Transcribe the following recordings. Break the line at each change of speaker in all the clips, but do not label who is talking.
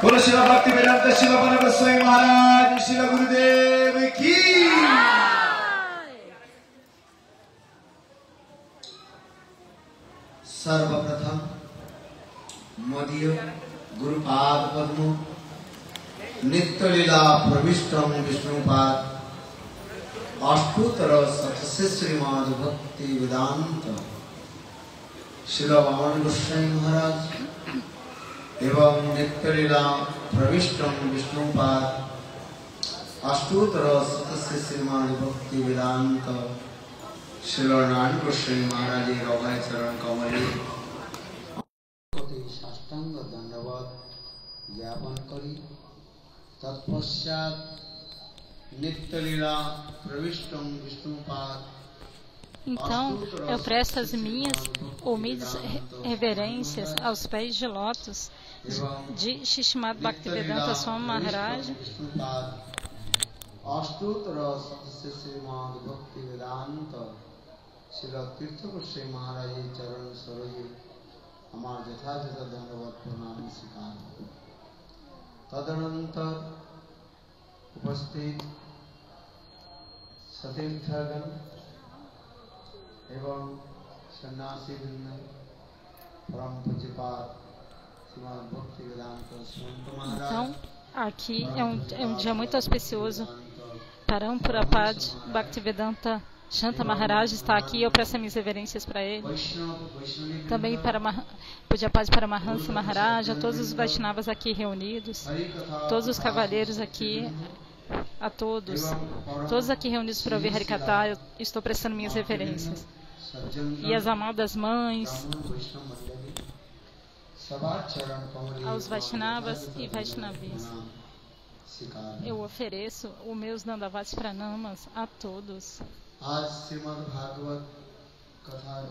बोलो शिला भक्ति वेदांत शिला बन गोस्वामी महाराज शिला गुरुदेव की। सर्वप्रथम मदीय गुरुपाद पद्म नित्य लीला प्रविष्टम विष्णुपाद अष्टोत्तर सतस्य श्रीमद् भक्ति वेदांत शिला वामन गोस्वामी महाराज एवं नित्य लीला प्रविष्टम विष्णुपाद अष्टोत्तर सतस्य श्रीमद् भक्ति वेदांत शिला नारायण गोस्वामी महाराज अभय चरण कमले साष्टांग दंडवत ज्ञापन करी तत्पश्चात नित्य लीला प्रविष्टम Vishnupad.
Então, eu presto as minhas humildes reverências aos pés de lótus de Shishmad Bhaktivedanta Swami Maharaj,
तदनंतर उपस्थित सतीर्थगण एवं सन्यासी वृंद परम पूज्यपाद श्रीमद् भक्ति वेदांत स्वामी Maharaj.
Então, aqui é um dia muito auspicioso. Parampurapad Bhaktivedanta Shanta Maharaj está aqui, eu presto minhas reverências para ele. Também para Pujapad Paramahansa Maharaj, a todos os Vaishnavas aqui reunidos, todos os cavalheiros aqui, a todos aqui reunidos para ouvir Harikatha, eu estou prestando minhas reverências. E as amadas mães, aos Vaishnavas e Vaishnavis, eu ofereço os meus Dandavats Pranamas a todos.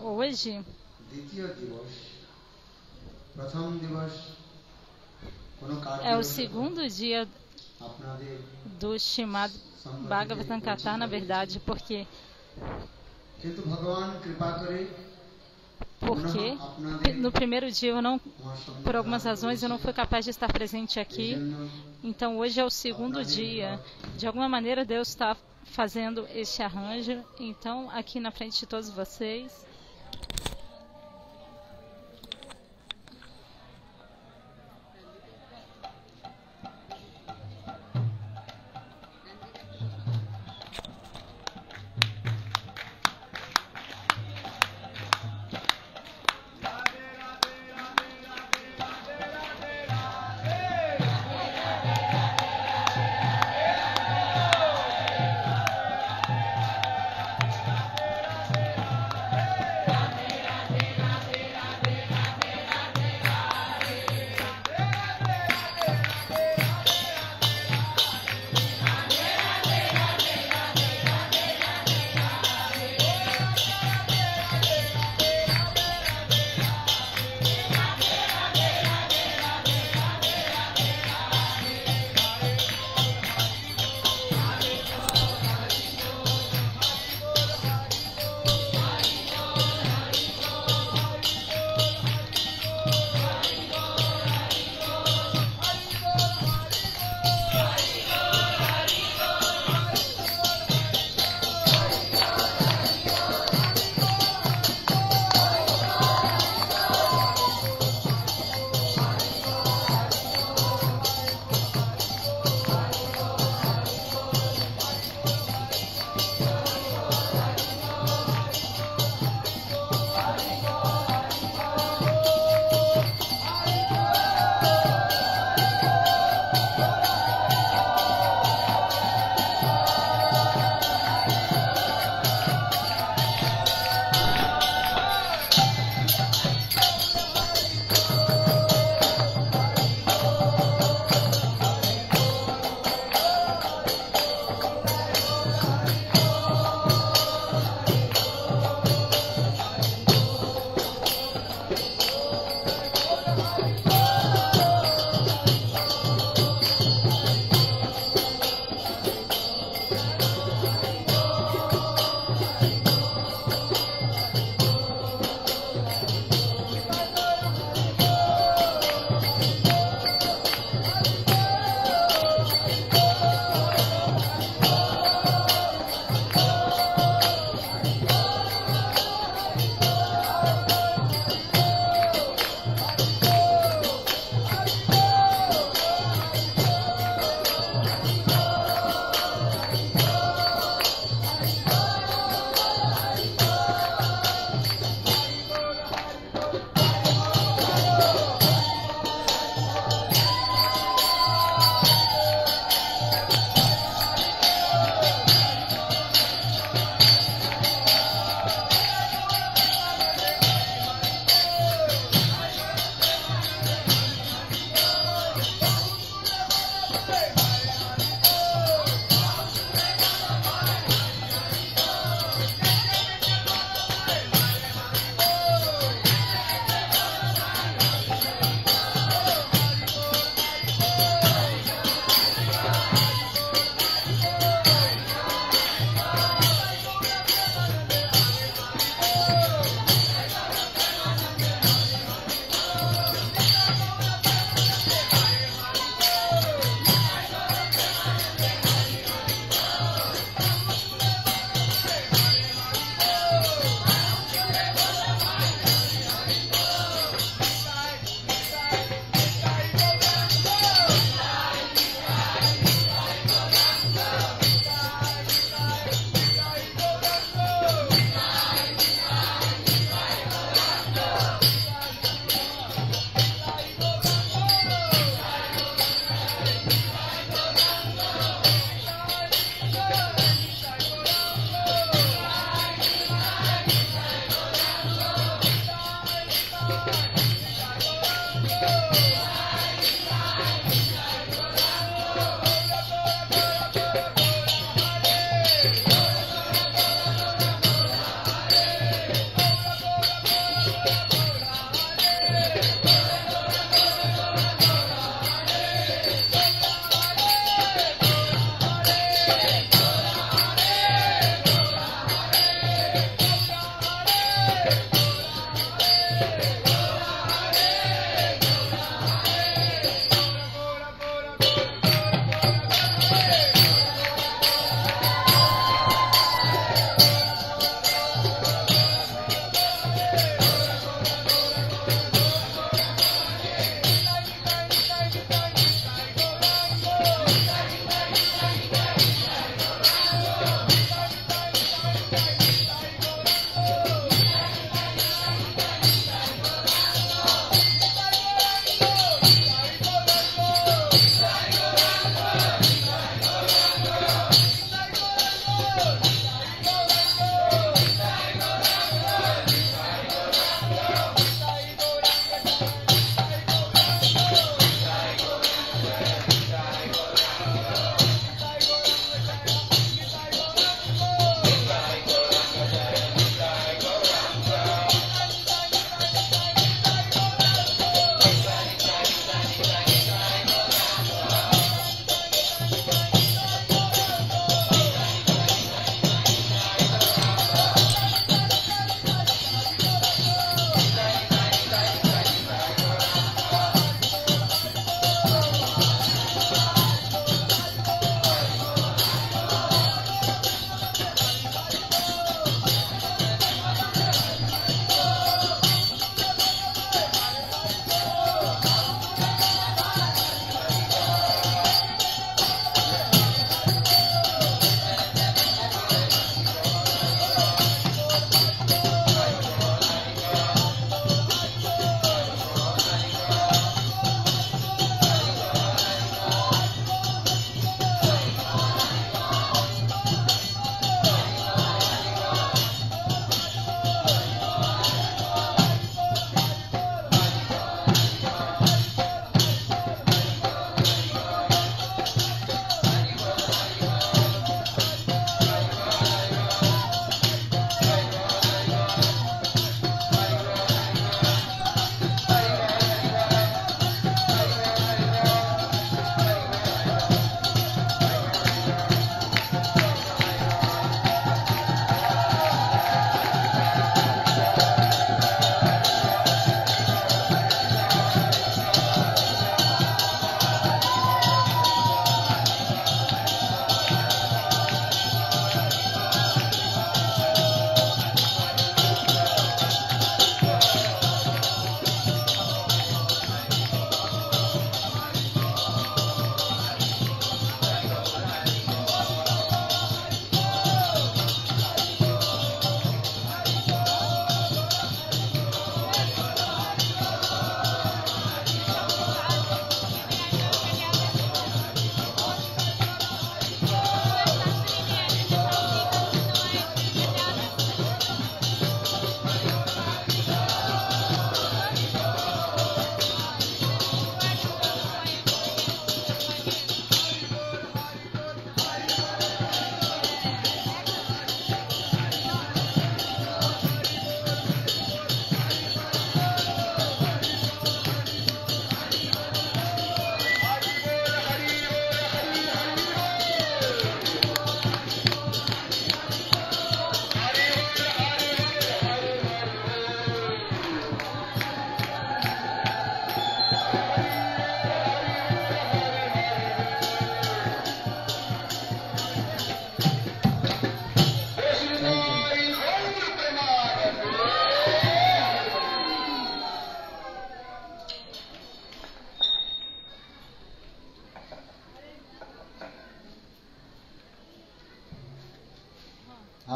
Hoje é o segundo dia do Shrimad Bhagavatam Katha, na verdade, porque no primeiro dia por algumas razões eu não fui capaz de estar presente aqui. Então hoje é o segundo dia. De alguma maneira Deus está fazendo este arranjo. Então aqui na frente de todos vocês,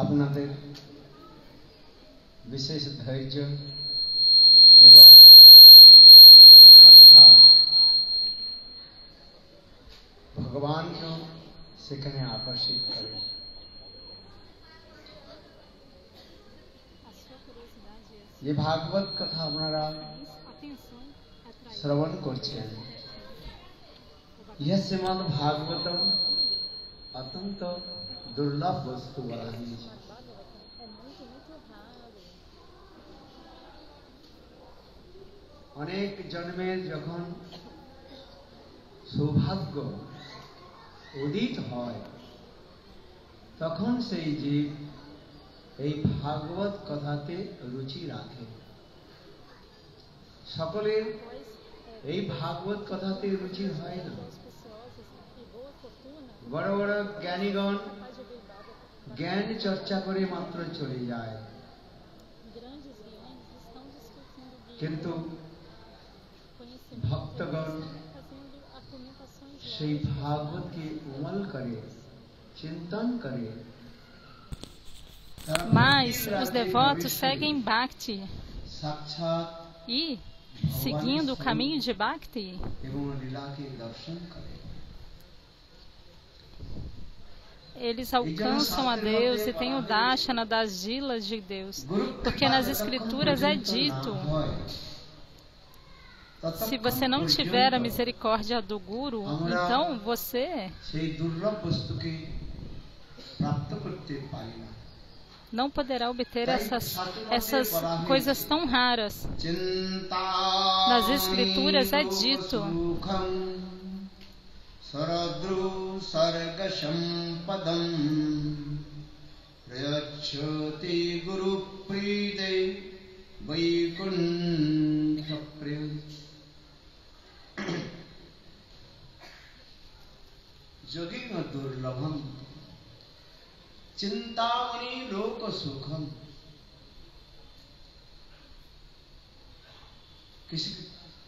আপনাদের বিশেষ ধৈর্য এবং উৎকণ্ঠা ভগবানকে সেখানে আকর্ষিত করে। ये भागवत कथा আপনারা শ্রবণ করছেন ইহ শ্রীমদ্ ভাগবতম অত্যন্ত দুর্লভ বস্তু বলা হয়েছে। অনেক জন্মের যখন সৌভাগ্য উদিত হয় তখন সেই জীব এই ভাগবত কথাতে রুচি রাখে। সকলের এই ভাগবত কথাতে রুচি হয় না। বড় বড় জ্ঞানীগণ জ্ঞান চর্চা করে মাত্র চলে যায়, কিন্তু ভক্তগণ সেই ভাগবতকে উমল করে, চিন্তন করে।
Mas os devotos seguem Bhakti
সাক্ষাৎ
e, seguindo o caminho de Bhakti,
এবং লীলাকে দর্শন করে।
eles alcançam a Deus e têm o Dashana das Jilas de Deus, porque nas Escrituras é dito: se você não tiver a misericórdia do Guru, então você não poderá obter essas coisas tão raras. Nas Escrituras é dito:
Saradru sarga sampadam prayachati guru pride vaikuntha priya. Yogina durlabham chintamani loka sukham.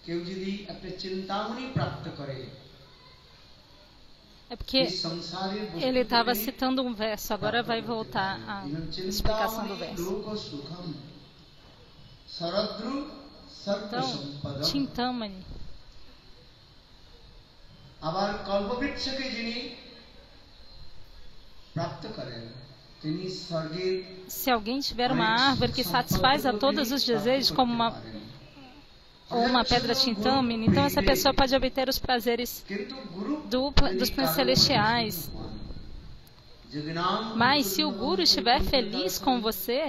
কেউ যদি একটা চিন্তামণি প্রাপ্ত করে,
é porque ele estava citando um verso, agora vai voltar a explicação do verso. Então, Chintamani.
আবার কল্পবৃক্ষকে যিনি প্রাপ্ত করেন তিনি স্বর্গের
Se alguém tiver uma árvore que satisfaz a todos os desejos, como uma pedra Chintamani, então essa pessoa pode obter os prazeres dos planetas celestiais. Mas se o Guru estiver feliz com você,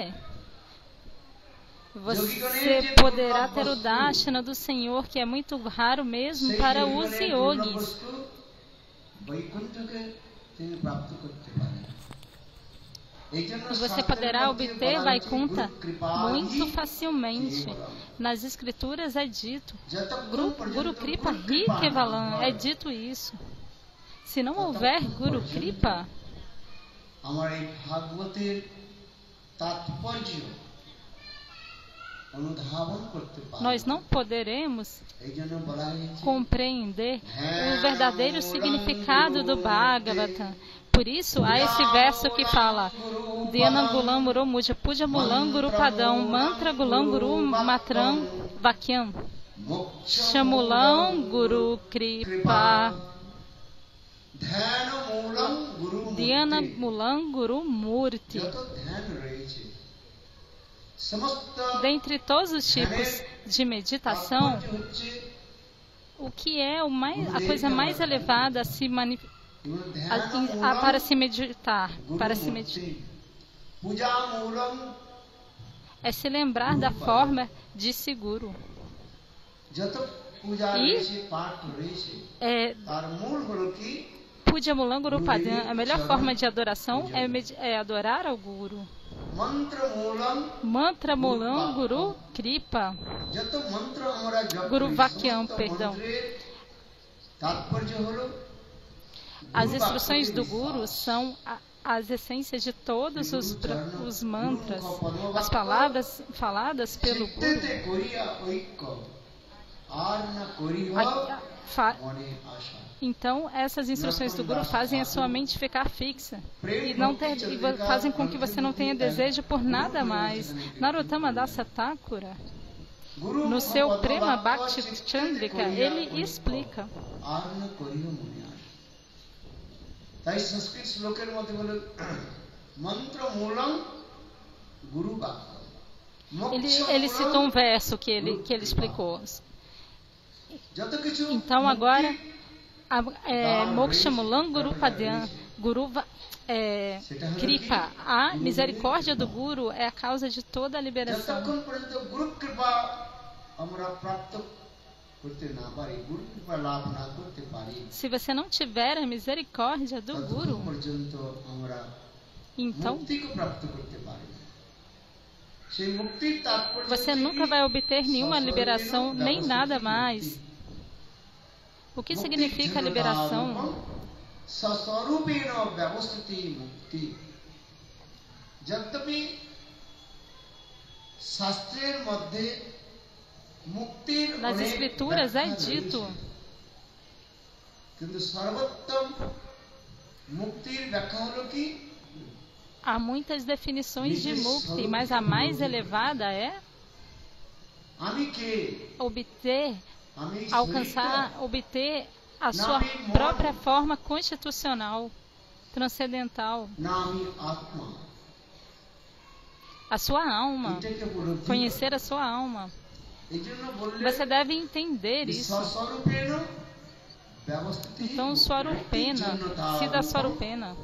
você poderá ter o Dashana do Senhor, que é muito raro mesmo para os yogis. E você poderá obter Vaikuntha muito facilmente. Nas Escrituras é dito, Guru Kripa Hi Kevalam, é dito isso. Se não houver Guru Kripa, nós não poderemos compreender o verdadeiro significado do Bhagavatam. Por isso, há esse verso que fala: Dhyana Gulam Guru Muja Puja Mulam Guru Padam Mantra Gulam Guru Matram Vakyam Shamulam Guru Kripa Dhyana Mulam Guru Murti. Dentre todos os tipos de meditação, o que é a coisa mais elevada a se para se meditar, é se lembrar da forma de seguro. E Puja Mulam Guru Padam, a melhor forma de adoração é adorar ao Guru. Mantra Mulam Guru Kripa, Guru Vakyam, perdão. As instruções do Guru são as essências de todos os mantras, as palavras faladas pelo Guru. Então, essas instruções do Guru fazem a sua mente ficar fixa e fazem com que você não tenha desejo por nada mais. Narottama Dasa Thakura, no seu Prema Bhakti Chandrika, ele explica. Ele citou um verso que ele explicou. Então agora, Moksha Mulam Guru Padyan, Kripa, a misericórdia do Guru é a causa de toda a liberação. Se você não tiver a misericórdia do Guru, então você nunca vai obter nenhuma liberação, nem nada mais. O que significa liberação? Nas escrituras é dito há muitas definições de mukti, mas a mais elevada é obter a sua própria forma constitucional, transcendental, a sua alma, conhecer a sua alma. Você deve entender isso. Então, Swarupena, Siddha Swarupena.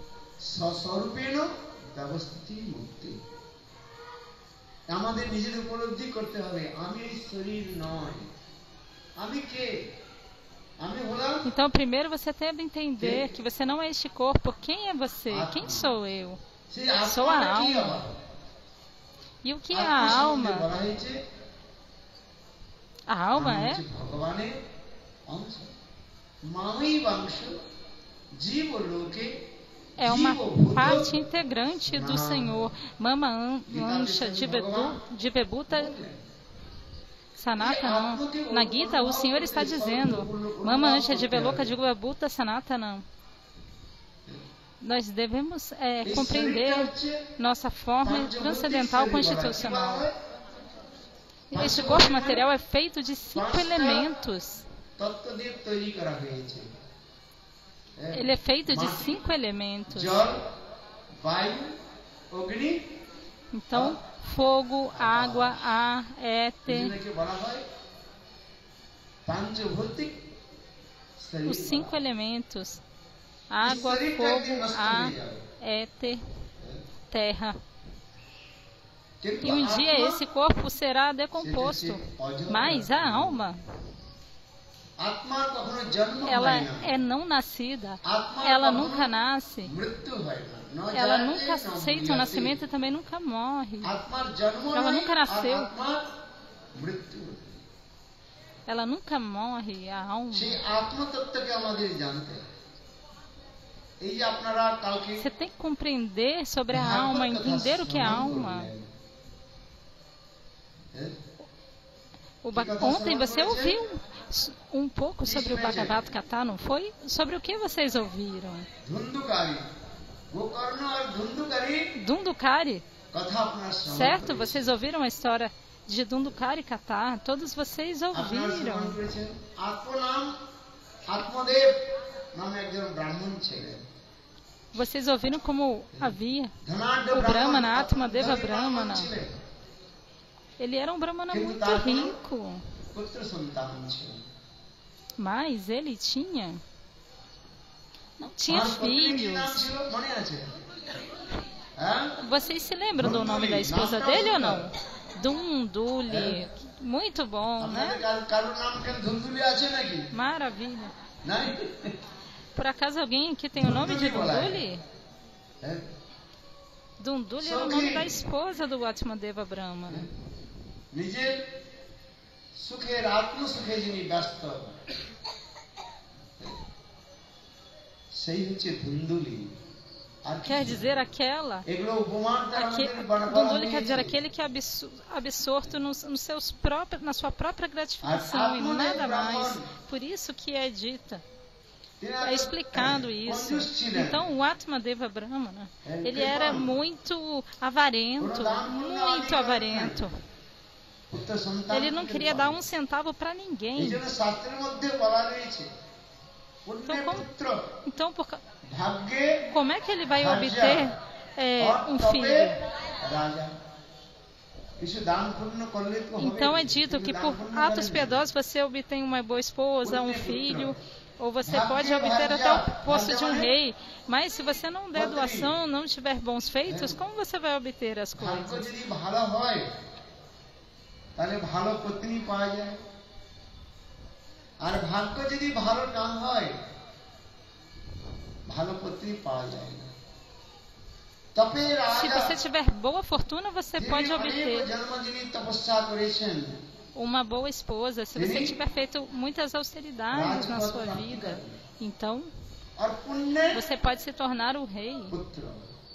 Então, primeiro você deve entender que você não é este corpo. Quem é você? Quem sou eu? Sou a alma. E o que é a alma? A alma é uma parte integrante do Senhor. Mama Ansha Jivebuta Sanatana. Na Gita, o Senhor está dizendo: Mama Ansha Jiveloka Jivebuta Sanatana. Nós devemos compreender nossa forma transcendental constitucional. Este corpo material é feito de 5 elementos. Ele é feito de 5 elementos. Então, fogo, água, ar, éter. Os 5 elementos. Água, fogo, ar, éter, terra. E um dia esse corpo será decomposto. Mas a alma, ela é não nascida. Ela nunca nasce. Ela nunca aceita o nascimento e também nunca morre. Ela nunca nasceu. Ela nunca morre, a alma. Você tem que compreender sobre a alma, entender o que é a alma. Ontem você ouviu um pouco sobre o Bhagavad Gita, não foi? Sobre o que vocês ouviram? Dundukari. Certo? Vocês ouviram a história de Dundukari Katha? Todos vocês ouviram. Vocês ouviram como havia o Brahmana, Atmadeva Brahmana. Ele era um Brahmana muito rico. Mas ele não tinha filhos. Vocês se lembram do nome da esposa dele ou não? Dunduli. Muito bom, né? Maravilha. Por acaso alguém aqui tem o nome de Dunduli? Dunduli era o nome da esposa do Atmadeva Brahmana. Quer dizer Dunduli quer dizer aquele que é absorto na sua própria gratificação e nada mais. Por isso que é dita. É explicado isso. Então o Atmadeva Brahmana, ele era muito avarento, muito avarento. Ele não queria dar um centavo para ninguém. Então como é que ele vai obter um filho?
কিছু দান পুণ্য করলে তো হবে।
Então é dito que
কিন্তু
por
দান পুণ্য
atos
বলে না।
piedosos você obtém uma boa esposa, um filho, ou você pode obter até o posto de um rei. Mas se você não der doação, não tiver bons feitos, como você vai obter as
ভাগ্য
coisas?
যদি ভালো হয় তাহলে ভালো পত্নী পাওয়া যায়, আর ভাগ্য যদি ভালো না হয় ভালো পত্নী পাওয়া যায় না। তবে
Se
রাজা
você tiver boa fortuna, você pode
যিনি অনেক
obter
জন্ম যিনি তপস্যা করেছেন,
uma boa esposa, se você tiver feito muitas austeridades na sua vida. Então,
আর পুণ্যের
você pode se tornar o rei.
পুত্র।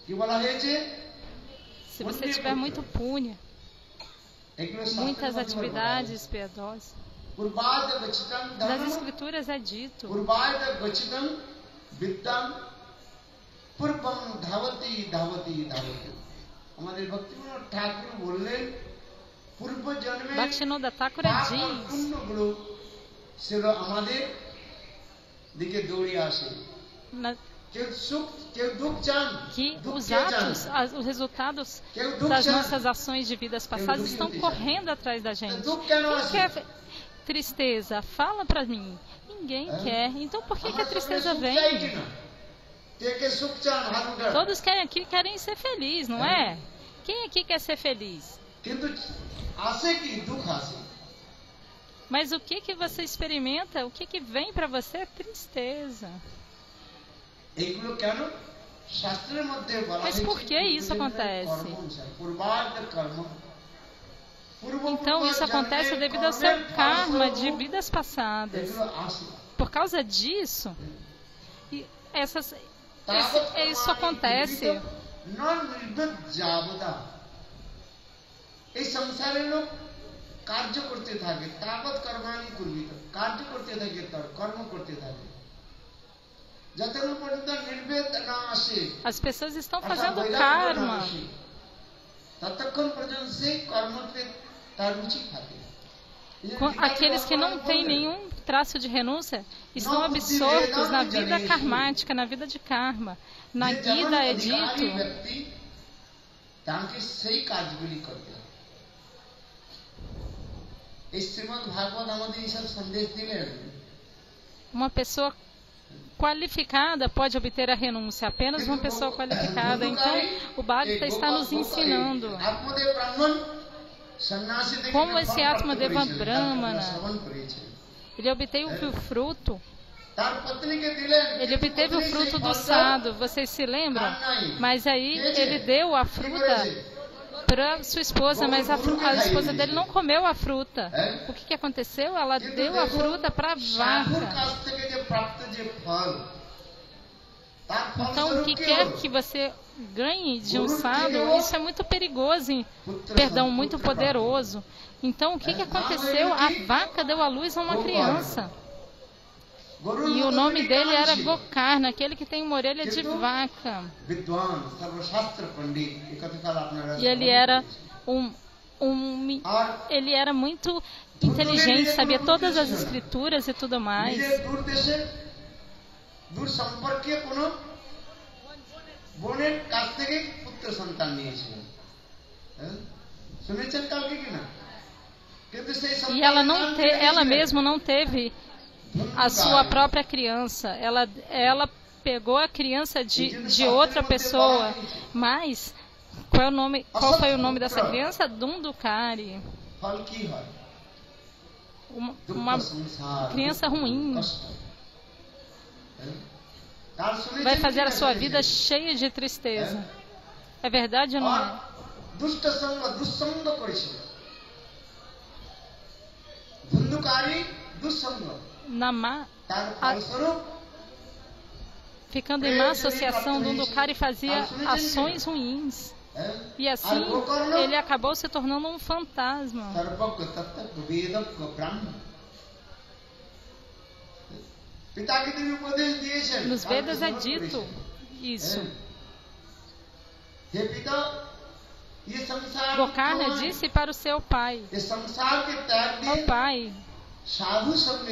কি বলা হয়েছে?
Se você tiver muito punha,
এগুলো
muitas
শাস্ত্রের মধ্যে বলা
atividades piedosas.
হয়েছে। পূর্বাদ গচ্ছিতং
Nas
ধর্মম,
escrituras é dito,
পূর্বাদ গচ্ছিতং বিদ্যাং পূর্বং ধাবতি ধাবতি ধাবতি। আমাদের ভক্তিবিনোদ ঠাকুর বললেন পূর্ব জন্মে
Bhaktivinoda Thakur
পাপ আর
diz
পুণ্যগুলো সেগুলো আমাদের দিকে দৌড়ে আসে।
na-
কেউ সুখ কেউ দুঃখ চান,
que
দুঃখ
os
কে চান?
atos, os resultados
কেউ দুঃখ
das
চান?
nossas ações de vidas passadas estão correndo atrás da gente.
দুঃখ কেন
Quem
আসে?
quer tristeza? Fala pra mim. Ninguém quer. Então por que a
আমরা সকলে
tristeza
সুখ চাই
vem?
কিনা? কে কে সুখ চান? হাত উঠান।
Todos querem ser felizes, não é? Quem aqui quer ser feliz?
কিন্তু আসে কি? দুঃখ আসে।
Mas o que você experimenta? O que vem pra você é tristeza.
এইগুলো কেন? শাস্ত্রের মধ্যে বলা
Mas
হয়েছে
por que isso acontece?
কর্ম অনুসারে, পূর্বার্ধ কর্ম।
Então isso acontece devido ao seu karma de vidas passadas.
এগুলো আসে।
Por causa disso, isso acontece.
নির্বেদ যাবদা এই সংসারের লোক কার্য করতে থাকে, তাবৎ কর্মাণি কুর্বিত, কার্য করতে থাকে, তার কর্ম করতে থাকে। যতক্ষণ পর্যন্ত নির্বেদ না আসে,
As pessoas estão
অর্থাৎ
fazendo
বৈরাগ্য না
karma.
আসে, ততক্ষণ পর্যন্ত সেই কর্মতে তার রুচি থাকে।
Aqueles que não têm nenhum traço de renúncia estão absortos na vida karmática, na vida de karma. Na Gita é dito
ব্যক্তি তাকে সেই কাজগুলি করতে হবে। এই শ্রীমদ্ ভাগবত আমাদের এইসব সন্দেশ দিলেন।
uma pessoa qualificada pode obter a renúncia, apenas uma pessoa qualificada. Então, o Bhagavata está nos ensinando
Atmadev ব্রাহ্মণ সন্ন্যাসী থেকে
como esse Atmadeva
করেছিলেন,
Brahmana,
শ্রবণ করেছেন।
ele obteve o fruto,
তার পত্নীকে দিলেন,
ele obteve o
পত্নী
fruto
সেই
do
ফলটা
sado, vocês se lembram? Mas aí ele deu a fruta para sua esposa, mas a esposa dele não comeu a fruta. O que aconteceu? Ela deu a fruta para a
সাধুর
vaca.
কাছ থেকে যে প্রাপ্ত যে ফল, তার
Então, o
ফলস্বরূপ
que
কি
quer
হলো?
que você ganhe de um sado, isso é muito perigoso, perdão, muito poderoso. Então, o que aconteceu? A vaca deu à luz a uma criança.
গরুর
E o
মতো
nome
তিনি
dele era
কাঁদছেন।
Gokarna, aquele que tem uma orelha de vaca.
বিদ্বান সর্বশাস্ত্র পণ্ডিত, এই কথাকাল আপনারা
E ele era ele era muito inteligente, sabia todas as escrituras e tudo mais.
নিজের দূর দেশে দূর সম্পর্কে কোনো বোনের কাছ থেকে পুত্র সন্তান নিয়েছিলেন। হ্যাঁ? শুনেছেন কালকে কিনা? কিন্তু সেই
E ela
সন্তান
ela mesma não teve a sua própria criança. Ela pegou a criança de outra pessoa. Mas qual foi o nome dessa criança? Dundukari.
ফল কি হয়?
Uma criança ruim. Vai fazer a sua vida cheia de tristeza. É verdade ou não é?
দুষ্ট সঙ্গ দুঃসঙ্গ করেছিল। ধুন্ধুকারী দুঃসঙ্গ, তার ফলস্বরূপ
ficando em má associação, Dundukari fazia ações ruins. E assim ele acabou se tornando um fantasma.
সর্বজ্ঞ তত্ত্ব বেদজ্ঞ ব্রাহ্মণ। পিতাকে তিনি উপদেশ দিয়েছেন।
Nos Vedas é dito isso.
হে পিতা, ये संसार
Gokarna disse para o seu pai:
ये संसार के त्याग
ó
दिए
pai,
साधु संग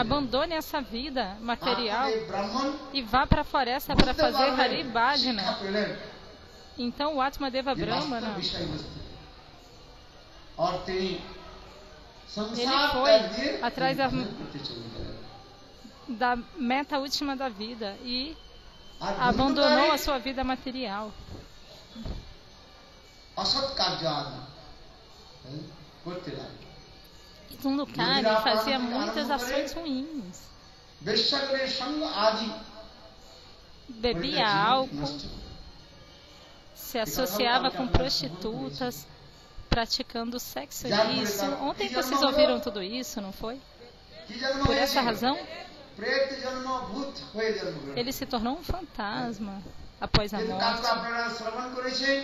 abandone essa vida material
आपने ब्राह्मण
e vá para a floresta para fazer Hari
शिक्षा
Bhajana.
Plane.
Então o Atmadeva
ये वास्तव
Brahmana,
विषय वस्तु। और তিনি
Ele
সংসার
foi
ত্যাগ দিয়ে
atrás da,
করতে চলে গেলেন।
da meta última da vida e
R
abandonou a sua vida material.
অসৎ কার্য আদি করতে লাগে।
E Dhundhukari fazia muitas ações ruins.
বেশ্যাগণের সঙ্গ আদি
Bebia álcool, se associava com prostitutas, praticando sexo ilícito. Ontem vocês ouviram tudo isso, não foi?
কি জন্ম
Por essa
হয়েছিল?
razão,
প্রেত জন্ম ভূত হয়ে জন্মগ্রহণ।
ele se tornou um fantasma após a
কিন্তু কালকে
morte.
আপনারা শ্রবণ করেছেন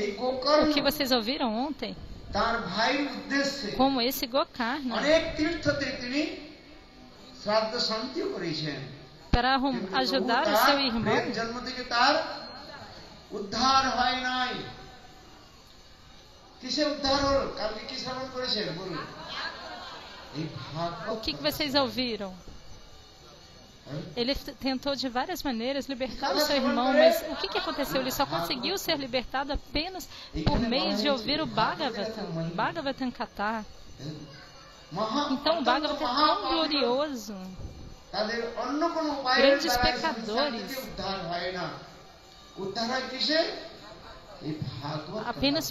এই Gokarna
O que vocês ouviram ontem?
তার ভাইয়ের উদ্দেশ্যে
Como esse Gokarna,
অনেক তীর্থতে তিনি শ্রাদ্ধ শান্তিও করেছেন।
para ajudar o seu irmão,
প্রেত জন্ম থেকে তার উদ্ধার হয় নাই। কিসে উদ্ধার হল? কালকে কি শ্রবণ করেছেন বলুন? এই ভাগবত
o que vocês ouviram? Ele tentou de várias maneiras libertar o seu irmão, mas o que aconteceu? Ele só conseguiu ser libertado apenas por meio de ouvir o Bhagavatam Katha. Então o Bhagavatam é tão glorioso.
তাদের অন্য কোনো উপায়ের
Grandes
দ্বারা এই সংসার
pecadores.
থেকে উদ্ধার হয় না। উদ্ধার হয় কিসে? এই ভাগবত
Apenas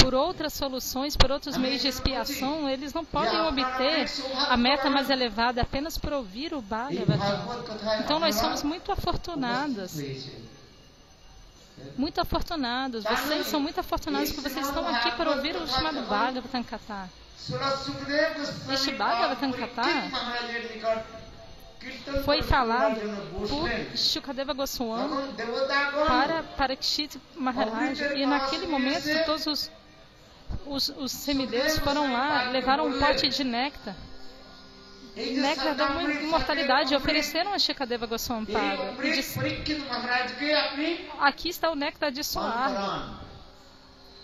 por outras soluções, por outros meios de expiação, eles não podem obter a meta mais elevada apenas por ouvir o Bhagavatam. Então nós somos muito afortunados. Muito afortunados. Vocês são muito afortunados porque vocês estão aqui para ouvir o chamado Bhagavatam Katha. Este Bhagavatam Katha foi falado por Shukadeva Goswami para Parikshit Maharaj, e naquele momento todos os semideus foram lá, levaram um pote de néctar, néctar da imortalidade, e ofereceram a Shukadeva Goswami Pada. E disse: aqui está o néctar de Swarga.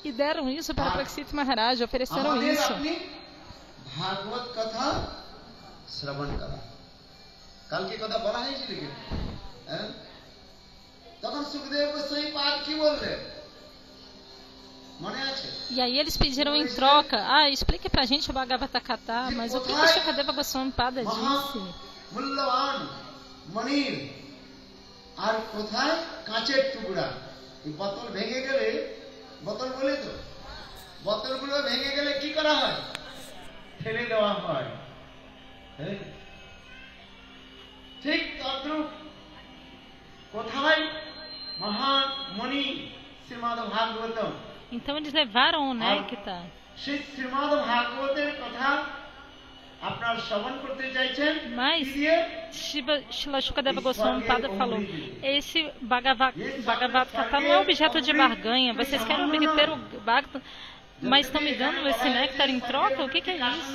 E deram isso para Parikshit Maharaj, ofereceram isso.
ভাগবত কথা শ্রবণ করা। কালকে কথা বলা হয়েছিল কি? তখন সুখদেব গোস্বামী পাদ কি বললেন? মনে আছে?
E aí eles pediram em troca: explique pra gente o Bhagavata Katha, mas o que Shukadeva Goswami Pada disse?
মূল্যবান মণির আর কোথায় কাঁচের টুকরা। এই বোতল ভেঙে গেলে, বোতল বলে তো, বোতলগুলো ভেঙে গেলে কি করা হয়? ফেলে দেওয়া হয়। ঠিক তদ্রূপ কোথায় মহান মণি শ্রীমদ Bhagavatam.
Então eles levaram o néctar.
সেই শ্রীমদ ভাগবতের কথা আপনারা শ্রবণ করতে চাইছেন?
Mas Srila Shukadeva Goswami Pada falou: esse Bhagavata Katha não é objeto de barganha. Vocês querem obter o Bhagavatam, mas estão me dando esse néctar em troca? O que é isso?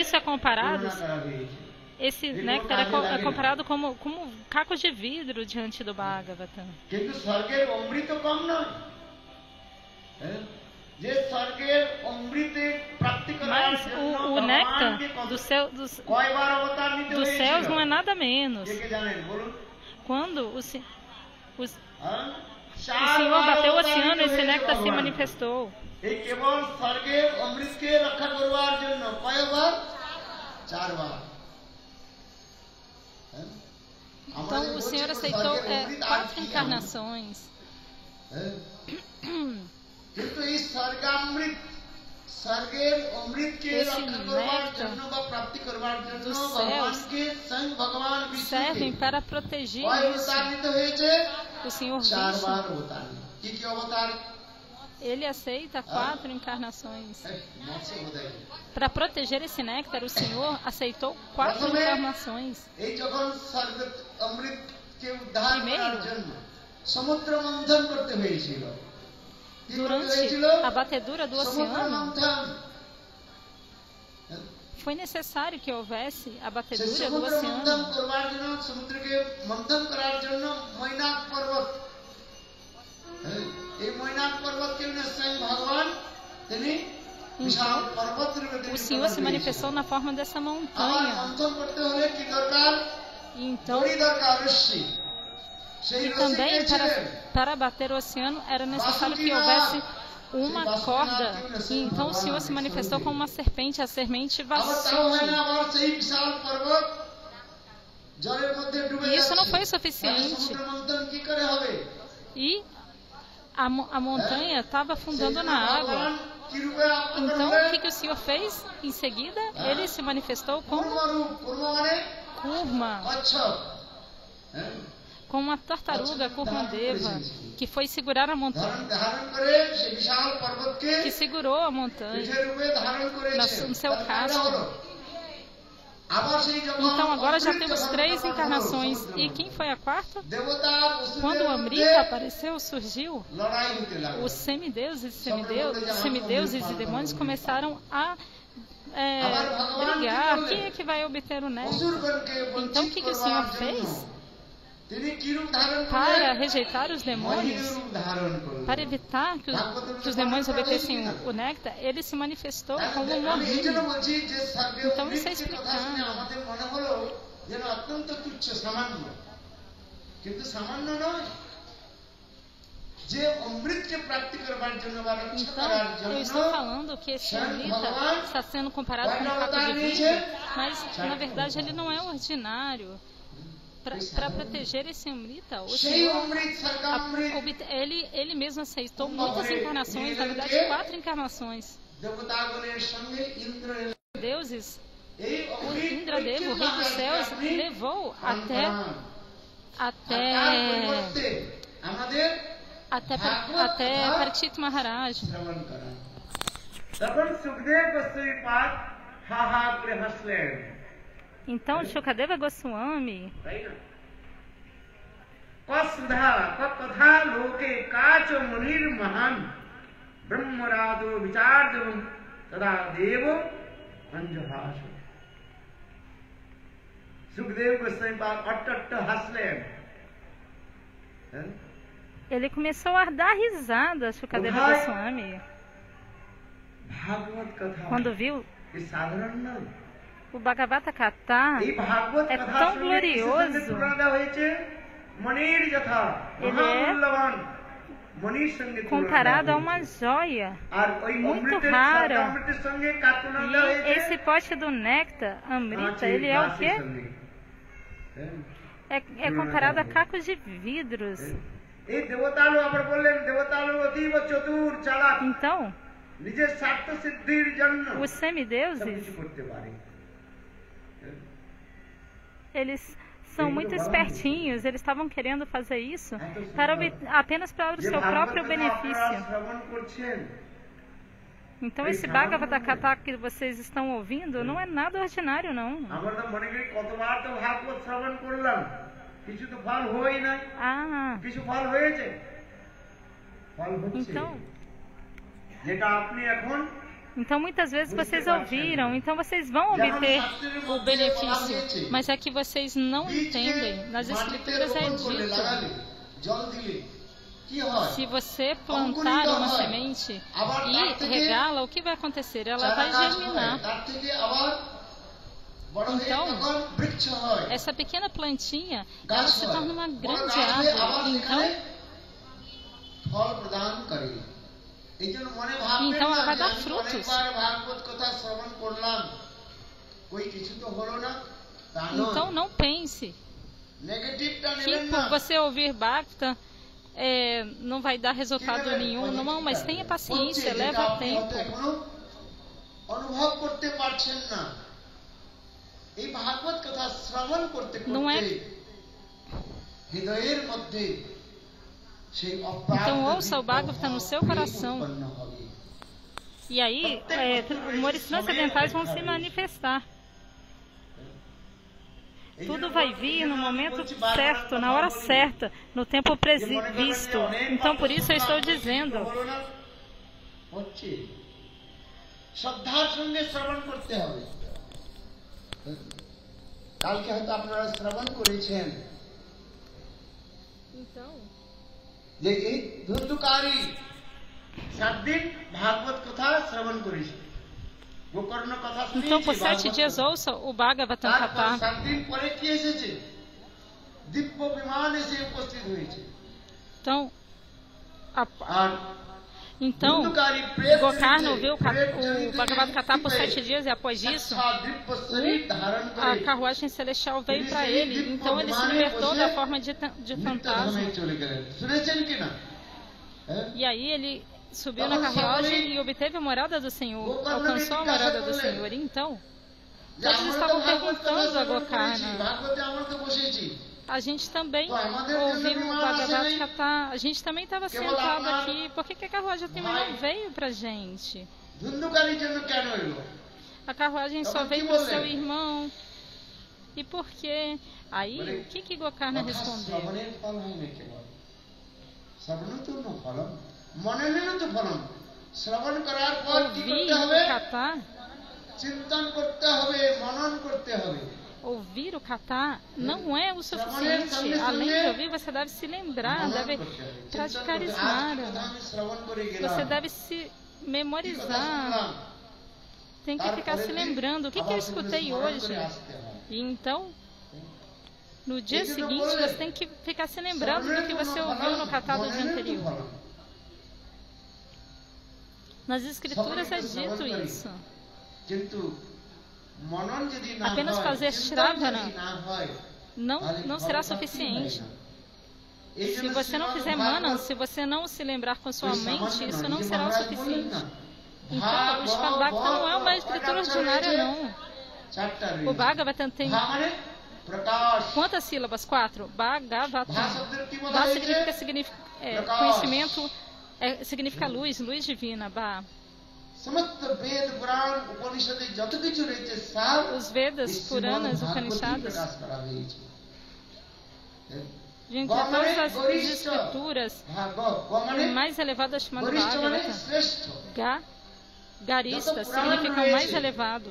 Isso é comparado? Esse néctar é comparado como cacos de vidro diante do Bhagavatam. Mas o néctar dos céus não é nada menos. Quando o Senhor bateu o oceano, esse néctar se manifestou. Então o Senhor aceitou 4 encarnações. Esse néctar dos céus servem para proteger isso. O Senhor Vishnu, ele aceita 4 encarnações. Para proteger esse néctar, o Senhor aceitou 4 encarnações. Primeiro, durante a batedura do oceano, foi necessário que houvesse a batedura do oceano. Então, o Senhor se manifestou na forma dessa montanha. Então,
সেই
E
রশি
também,
কে ছিলেন?
para bater o oceano, era necessário que houvesse uma corda. E então o Senhor se manifestou como uma serpente, a semente
আবার তাও হয় না,
Vassuki.
আবার সেই বিশাল পর্বত জলের মধ্যে ডুবে
E isso não foi
যাচ্ছে। তাহলে
suficiente.
সমুদ্র মন্থন কি করে হবে?
E a montanha estava afundando
সেই
na
জন্য
água.
ভগবান কি রূপে আত্মপ্রকট
Então
হলেন?
o que o Senhor fez? Em seguida, ele se manifestou como
কুর্মরূপ, কুর্ম মানে
Kurma,
কচ্ছপ। হ্যাঁ?
com uma tartaruga Kurmandeva, que foi segurar a montanha,
ধারণ করে সেই বিশাল পর্বতকে
que segurou a montanha.
পিঠের রূপে ধারণ করেছে।
No seu
তার
casco.
ফায়দা হলো। আবার সেই যখন
Então agora já
অমৃত
temos
যখন
3
প্রকট হলো
encarnações.
সমুদ্রের
E
মধ্যে,
quem foi a quarta?
দেবতা বসুদেব
Quando o
মধ্যে
Amrita apareceu, surgiu,
লড়াই হতে লাগলো।
os semideuses e demônios começaram a brigar. Quem é que vai obter o néctar?
অসুরগণকে
Então o
বঞ্চিত
que o
করবার
Senhor
জন্য
fez?
তিনি কি রূপ ধারণ
Para
করলেন?
rejeitar os demônios,
মহির রূপ ধারণ করলেন।
para evitar que os demônios obtessem o néctar, ele se manifestou como um
আমি এই জন্য
morrinho.
বলছি যে সার্বে
Então isso é
অমৃতের কথা শুনে
explicado.
আমাদের মনে হলো যেন অত্যন্ত তুচ্ছ, সামান্য, কিন্তু সামান্য নয়। যে অমৃতকে প্রাপ্তি করবার জন্য বা রক্ষা করার
Então, eu
জন্য
estou falando que esse Amrita está sendo comparado com um caco de vidro, mas na verdade ele não é ordinário. Para proteger esse Amrita, o
সেই
Senhor,
অমৃত সর্গামৃত
ele mesmo aceitou muitas encarnações, na verdade 4 encarnações.
দেবতাগণের সঙ্গে ইন্দ্র এলেন।
Deuses,
এই
o
অমৃত
Indradev, o rei dos céus, levou até
পরিবর্তে আমাদের
até Parikshit Maharaj.
শ্রবণ করা। তখন সুখদেব গোস্বামী পাদ হা হা করে হাসলেন,
Então Shukadeva Goswami,
তাই না? কসধা কথা লোকে কাচ মুনির মহান ব্রহ্মরাজো বিচার্য তদা দেব অঞ্জহাস। সুখদেব গোস্বামী পাদ অট্ট হাসলেন। হ্যাঁ?
ele começou a dar risada, Shukadeva Goswami,
ভাগবত কথা
quando viu
এ সাধারণ নয়।
o Bhagavata Katha.
এই ভাগবত
É
কথা
tão
শুনে
glorioso.
কিসের সঙ্গে তুলনা দেওয়া হয়েছে? মনির যথা
Ele é
মহামূল্যবান মনির সঙ্গে তুলনা
Comparado a
দেওয়া
uma
হয়েছে।
joia.
আর ওই
muito
অমৃতের
rara.
অমৃতের সঙ্গে কার তুলনা দেওয়া
E
হয়েছে?
esse pote do néctar, Amrita,
কাঁচের
ele é o
গ্লাসের
quê?
সঙ্গে। হ্যাঁ?
É comparado a cacos de vidros.
এই দেবতালু আবার বললেন, দেবতালু অতীব চতুর চালাক,
Então,
নিজের স্বার্থ সিদ্ধির জন্য
os semideuses,
সবকিছু করতে পারে।
eles são muito espertinhos, eles estavam querendo fazer isso apenas para o
যে
seu
ভাগবত
próprio
কথা আপনারা
benefício.
শ্রবণ করছেন,
Então esse Bhagavata Katha que vocês estão ouvindo não é nada ordinário, não.
আমরা তো মনে করি কতবার তো ভাগবত শ্রবণ করলাম, কিছু তো ফল হয় নাই।
Ah,
কিছু ফল হয়েছে, ফল হচ্ছে।
então,
যেটা আপনি এখন
então muitas vezes vocês ouviram, então vocês vão obter o benefício, mas é que vocês não entendem. Nas escrituras é dito,
জল দিলে কি হয়?
se você plantar uma semente e regá-la, o que vai acontecer? Ela vai germinar.
তার থেকে আবার বড় হয়ে
Então,
তখন বৃক্ষ হয়।
essa pequena plantinha,
গাছ
ela se
হয়।
torna uma
বড়
grande
গাছ হয়ে আবার
árvore.
সেখানে
Então,
ফল প্রদান করে। এই জন্য মনে ভাববেন
Então
না
ela vai
যে
dar
আমি
frutos.
অনেকবার ভাগবত কথা শ্রবণ করলাম, কই কিছু তো হলো না, তা নয়।
então não pense
নেগেটিভটা
que
নেবেন
por
না।
você ouvir Bhakta não vai dar resultado nenhum. Não, mas tenha paciência,
হচ্ছে, যেটা
leva
আপনি
tempo.
হয়তো এখনো অনুভব করতে পারছেন না। এই ভাগবত কথা শ্রবণ করতে
Não é-
করতে হৃদয়ের মধ্যে সেই অপ্রাপ্ত
Então ouça o Bhagavata no seu
ভাব
coração.
উৎপন্ন হবে।
E aí, humores transcendentais vão se manifestar.
এই
Tudo
জন্য
vai vir no
আমি
momento
বলছি, বারবার
certo,
কথা
na hora
বলি।
certa, no tempo
যে মনে করেন যে
previsto.
অনেক
Então por isso eu estou
ভাগবত
dizendo,
হলো না, হচ্ছে। শ্রদ্ধার সঙ্গে শ্রবণ করতে হবে। কালকে হয়তো আপনারা শ্রবণ করেছেন যে এই ধুন্ধুকারী 7 দিন ভাগবত কথা শ্রবণ করেছে, গোকর্ণ কথা
então por
শুনেছে,
7 dias ouça o Bhagavatam
তারপর
Katha.
7 দিন পরে কি এসেছে? দিব্য বিমান এসে উপস্থিত হয়েছে।
Então,
আর
então
ধুন্ধুকারী প্রেত
Gokarna
চরিত্রে,
ouviu
প্রেত
o
চরিত্রে
Bhagavad Gita por
স্থিত
7 dias e após isso
সাক্ষাৎ দিব্য শরীর ধারণ
a
করে
carruagem celestial veio para ele. Então ele se libertou da forma de fantasma.
নিত্যধামে চলে গেলেন। শুনেছেন কিনা? হ্যাঁ?
E aí ele subiu na carruagem e obteve a morada do Senhor, alcançou a morada do Senhor. E então,
যে
todos
আমরা তো
estavam
ভাগবত কথা
perguntando a
শ্রবণ করেছি,
Gokarna.
ভাগবতে আমরা তো বসেছি।
A gente também ouviu o Bhagavad Gita, a gente também estava sentado aqui. Por que a carruagem também não veio pra gente?
ধুন্ধুকারীর জন্য কেন এলো?
A carruagem só veio para o seu irmão. E por quê? Aí, o que Gokarna
কথা
respondeu?
শ্রবণের ফল হয় না কেবল, শ্রবণ তো ন ফলম, মননেন তো ফলম। শ্রবণ করার পর কি
Ouvir
করতে হবে?
o kata,
চিন্তন করতে হবে, মনন করতে হবে।
ouvir o kata não é o suficiente. Além de ouvir, você deve se lembrar, deve praticar smara.
শ্রবণ করে গেলাম,
Você deve se
কি কথা
memorizar.
শুনলাম,
Tem que ficar se lembrando. O que eu escutei hoje? E então, no dia seguinte, você tem que ficar se lembrando do que você ouviu no kata do dia anterior. Nas escrituras é dito isso.
কিন্তু মনন যদি না
Apenas
হয়,
fazer
চিন্তন
shravana
যদি না হয়,
não será suficiente. Se você não fizer manan, se você não se lembrar com sua mente, isso não será o suficiente. Então, o Srimad Bhagavatam não é uma escritura ordinária, não. O Bhagavatam tem quantas sílabas? 4. Bhagavatam. Ba significa conhecimento, significa luz, luz divina. Ba.
সমস্ত বেদ পুরাণ উপনিষদে যত কিছু রয়েছে সব
Os Vedas, Puranas,
Upanishadas
Upanishadas, gente, todas as escrituras, o mais elevado é chamado Bhagavatam. Garista significa o mais elevado.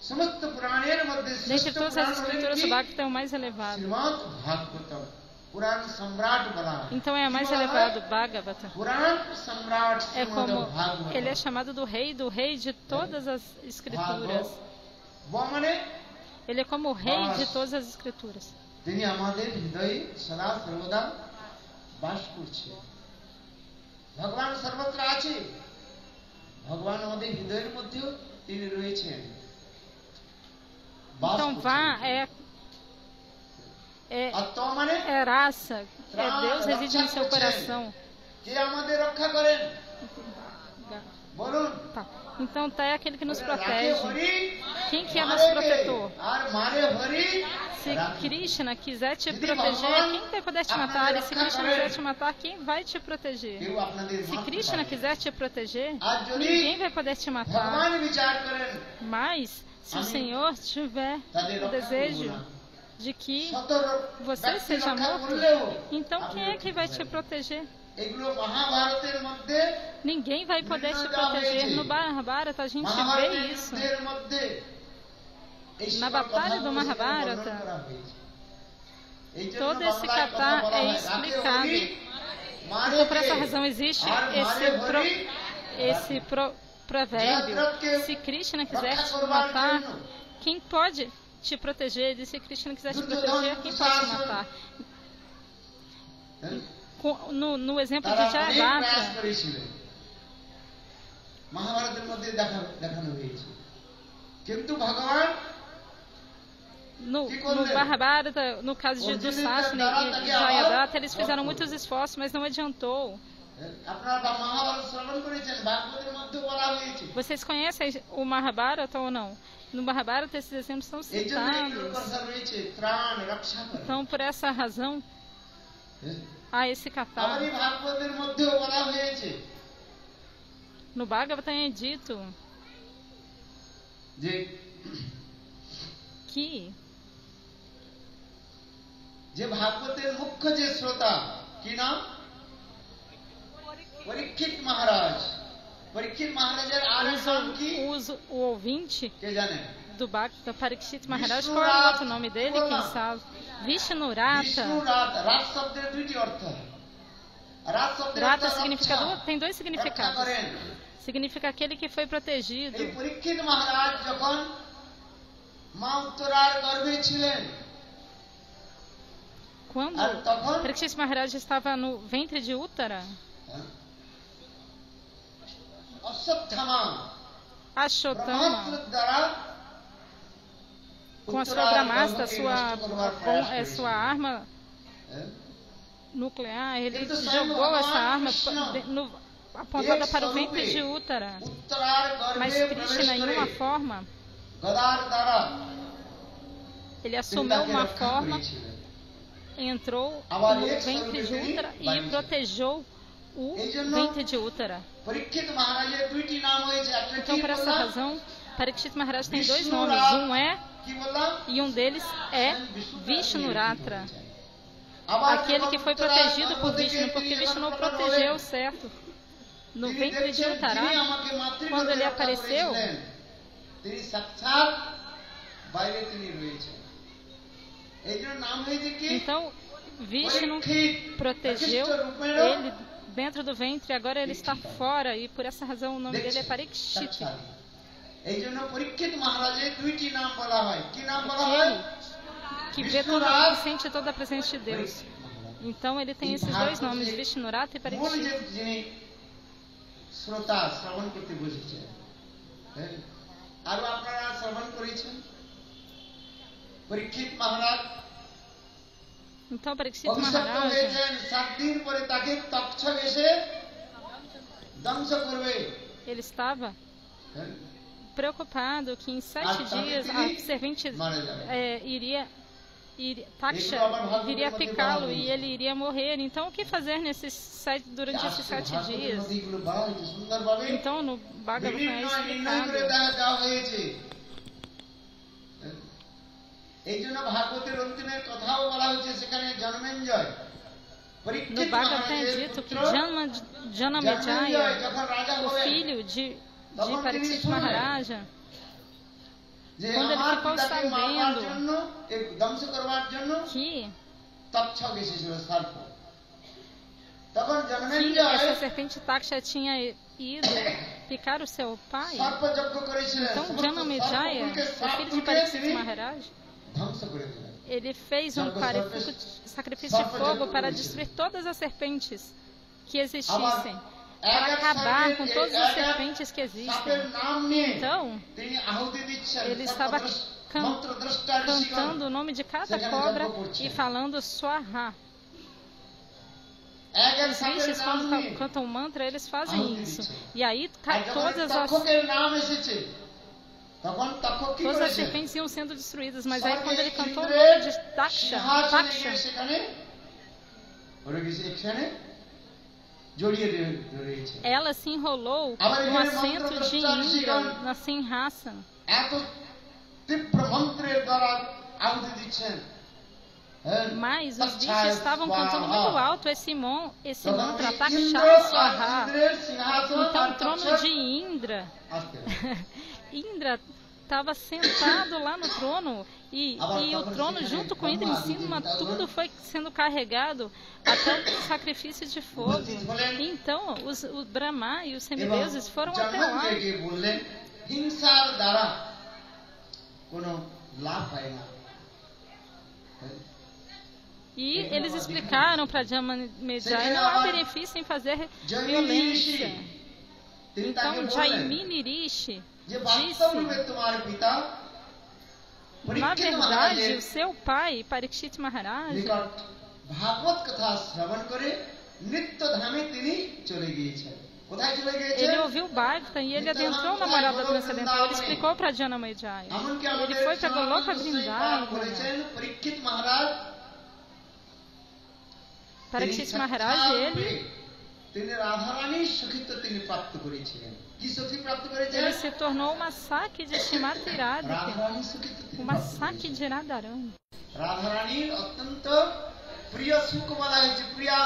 সমস্ত পুরাণের মধ্যে
Dentre todas as escrituras, o Bhagavatam é o mais elevado.
Shrimad ভাগবতম পুরাণ সম্রাট বলা হয়।
Então é o mais elevado, Bhagavatam.
পুরাণ সম্রাট
É
শ্রীমদ্
como
ভাগবতম।
ele é chamado do rei de todas as escrituras.
মানে
Ele é como o rei de todas as escrituras.
তিনি আমাদের হৃদয়ে সদা সর্বদা বাস করছে। ভগবান সর্বত্র আছে, ভগবান আমাদের হৃদয়ের মধ্যেও তিনি রয়েছেন।
Então vá
আত্মা মানে
é raça, é Deus reside no seu coração.
কে আমাদের রক্ষা করেন বলুন?
Tá. Então tá é aquele que nos
রাখে
protege.
হরি,
Quem que é
মারে
nosso
কে?
protetor?
আর মারে হরি,
Se
রাখে।
Krishna quiser te
Yadi
proteger,
Bhagavan
quem vai poder te matar? E se
apna
Krishna
rakha
quiser
kare,
te matar, quem vai te proteger?
কেউ আপনাদের
Se
মারতে
Krishna
পারে না।
quiser te proteger,
আর যদি
ninguém vai poder te matar.
ভগবান বিচার করেন,
Mas, se o Senhor tiver
তাদের
o
রক্ষা
desejo
করব না।
de que
শত
você
ব্যক্তি
seja
রক্ষা
morto,
করলেও
então
আপনি
quem é que
রক্ষা
vai te
করবেন।
proteger?
এগুলো মহাভারতের মধ্যে,
Ninguém vai poder te proteger. No Mahabharata a gente vê
মহাভারতের
isso.
যুদ্ধের মধ্যে এই
Na
সকল
batalha do
কথাগুলো সেখানে
Mahabharata,
বর্ণন করা হয়েছে। এই জন্য
todo esse
বাংলায় কথা
kata
বলা
é
হয়, রাখে
explicado.
হরি, মারে
Então, por
কে?
essa razão, existe
আর
esse,
মারে Hari,
esse provérbio. Se Krishna quiser te matar, quem pode te proteger? E se Krishna quiser te proteger, quem pode te matar? No exemplo de
তারা অনেক প্রয়াস
Jayabhatra,
করেছিলেন, মহাভারতের মধ্যে দেখানো হয়েছে। কিন্তু ভগবান
no Mahabharata, no caso de Dusasana e Jayadratha, eles fizeram muitos esforços, mas não adiantou.
আপনারা মহাভারত শ্রবণ করেছেন, ভাগবতের মধ্যে বলা হয়েছে।
Vocês conhecem o Mahabharata ou não? No Mahabharata esses exemplos são
এই জন্য এগুলোর
citados.
কথা রয়েছে, ত্রাণ রক্ষা করে।
Então, por essa razão, há esse kata.
আবার এই ভাগবতের মধ্যেও বলা হয়েছে
No Bhagavatam é dito
যে যে ভাগবতের মুখ্য যে শ্রোতা, কি নাম? পরীক্ষিত মহারাজ। পরীক্ষিত মহারাজের আরেক নাম কি
o ouvinte
কে জানেন?
do Bhagavatam, Parikshit Maharaj, qual é o outro nome dele? Quem sabe? Vishnurata.
Vishnu রাত। রাত শব্দের দুইটি অর্থ। রাত শব্দের অর্থ
Rata significa tem dois
রক্ষা
significados.
করেন।
Significa aquele que foi protegido.
এই পরীক্ষিত মহারাজ যখন মা উত্তরার গর্ভে ছিলেন,
quando
আর তখন
Parikshit Maharaj estava no ventre de Uttara,
Ashwatthama
Ashotama,
ব্রহ্মাস্ত্র দ্বারা
com a sua
উত্তরার
Brahmastra,
গর্ভকে নষ্ট করবার প্রয়াস করেছিল।
sua arma
হ্যাঁ?
nuclear, ele
Então, Swami
jogou essa
Bhagavan
arma
Krishna,
apontada
এক
para o
স্বরূপে
ventre de Uttara.
উত্তরার
Mas
গর্ভে প্রবেশ
Krishna, em
করে
uma forma,
গদার দ্বারা
ele
তিনি
assumiu
তাকে
uma
রক্ষা
forma,
করেছিলেন।
entrou
আবার
no
এক
ventre de
স্বরূপে তিনি
Uttara e
বাণিজ্য।
protegeu o
এই জন্য
ventre de Uttara.
পরীক্ষিত মহারাজের দুইটি নাম হয়েছে, একটা কি
Então, por essa
বললাম?
razão, Parikshit Maharaj tem dois
Vishnu
nomes.
Rat-
Um é,
কি বললাম?
e um deles é Vishnuratra,
আবার
aquele
যখন
que foi
উত্তরার
protegido
গর্ভ
por
থেকে
Vishnu, porque
তিনি
Vishnu
যখন প্রকট
protegeu,
হলেন,
certo? No
তিনি
ventre de
দেখছেন
Uttara,
যিনি আমাকে মাতৃগর্ভে
quando ele
রক্ষা
apareceu,
করেছিলেন, তিনি সাক্ষাৎ বাইরে তিনি রয়েছেন। এই জন্য নাম হয়েছে কি?
então Vishnu
পরীক্ষিত,
protegeu
প্রকৃষ্ট রূপেরও
ele dentro do ventre, agora ele está fora e por essa razão o nome dele é
দেখছেন,
Parikshit.
সাক্ষাৎ। এই জন্য পরীক্ষিত মহারাজের দুইটি নাম বলা হয়। কি নাম বলা হয়?
Aquele que vê toda, que sente toda a presença de Deus. Então ele tem esses dois nomes, Vishnuratra e
মূল যে
Parikshit.
যিনি শ্রোতা শ্রবণ করতে বসেছেন, হ্যাঁ? আরো আপনারা শ্রবণ করেছেন পরীক্ষিত মহারাজ
Então Parikshit
অভিশপ্ত
Maharaj,
হয়েছেন, 7 দিন পরে তাকে তক্ষক এসে ধ্বংস করবে।
ele estava
হ্যাঁ?
preocupado que em 7
Ah,
dias
também
a serpente iria Taksha iria picá-lo e ele iria morrer. Então o que fazer durante esses 7 dias?
নদীগুলো বলা হয়েছে সুন্দরভাবে
Então no Bhagavatam é
নির্ণয় করে
explicado.
দেওয়া হয়েছে। এই জন্য ভাগবতের অন্তিমের কথাও বলা হয়েছে, সেখানে জন্মেঞ্জয়
No
পরীক্ষিত
Bhagavatam é
মহারাজের
dito que
পুত্র
Janamejaya,
জন্মেঞ্জয় যখন রাজা
o
হলেন,
filho de
তখন তিনি
Parikshit
শুনলেন
Maharaja,
যে
quando ele
আমার
ficou
পিতাকে মারবার
sabendo
জন্য, ধ্বংস করবার জন্য
que
তক্ষক এসেছিল, সর্প। তখন
essa
Janmejay
serpente Taksha tinha ido picar o seu pai.
সর্প যজ্ঞ করেছিলেন।
Então
সমস্ত
Janamejaya,
সর্পকুলকে,
o filho de
সাপকুলকে
Parikshit
তিনি
Maharaj,
ধ্বংস করে দিলেন।
ele fez um sacrifício de fogo para destruir todas as serpentes que existissem, para acabar com todas as serpentes que existem.
সাপের নাম নিয়ে
Então,
তিনি আহুতি দিচ্ছেন।
ele estava
মন্ত্রদ্রষ্টা ঋষিগণ
cantando o nome de cada
সেখানে
cobra
যজ্ঞ করছেন।
e falando Swaha.
এক এক
Os
সাপের
rishis,
নাম
quando
নিয়ে
cantam o mantra, eles fazem isso. E aí
আর যখন
todas as
তক্ষকের নাম এসেছে, তখন তক্ষক কি
Todas as
করেছে?
serpentes iam sendo destruídas, mas aí quando ele cantou o
ইন্দ্রের
nome de Taksha,
সিংহাসনে গিয়ে সেখানে ওরা গেছে, এখানে জড়িয়ে রয়েছে।
ela se enrolou
Agora,
no
ele
assento
mantra
de
do
Indra,
Sarshigan.
na Sinhasana.
এত তীব্র মন্ত্রের দ্বারা আহুতি দিচ্ছেন। হ্যাঁ?
Mas os
তচ্ছায়
bichos estavam cantando
স্বাহা।
muito alto esse
তখন
mantra,
ওই
Taksha
ইন্দ্র আর
Swaha.
ইন্দ্রের সিংহাসন
Então
আর
o trono
তক্ষক
de Indra,
আসতে
Indra estava sentado lá no trono e o trono junto com Indra em cima, tudo foi sendo carregado até o sacrifício de fogo. Então o Brahma e os semideuses foram até lá.
জন্মেঞ্জয়কে বললেন, হিংসার দ্বারা কোনো লাভ হয় না।
E eles explicaram para Janamejaya, não há benefício em fazer violência.
তিনি তাকে
Então
বললেন
Jaimini Rishi
যে বাস্তবরূপে
disse,
তোমার পিতা
na
পরীক্ষিত
verdade,
মহারাজের
o seu pai, Parikshit Maharaj,
নিকট ভাগবত কথা শ্রবণ করে নিত্য ধামে তিনি চলে গিয়েছেন। কোথায় চলে গিয়েছেন?
ele ouviu o Bhagavatam e ele adentrou na morada transcendental. Ele explicou para Janamejaya.
এমনকি
Ele
আমাদের
foi para Goloka
সনাতন গোস্বামী পাঠ
Vrindavana.
করেছেন, পরীক্ষিত মহারাজ
Parikshit Maharaj, ele
তিনি রাধারানীর সখিত্ব তিনি প্রাপ্ত করেছিলেন। কি সখী প্রাপ্ত করেছেন?
Ele se tornou uma saque de Shrimati Radhika,
রাধারানীর সখিত্ব তিনি
uma
প্রাপ্ত
saque
করেছেন।
de Radharani.
রাধারানীর অত্যন্ত প্রিয় সুখ বলা হয়েছে, প্রিয়া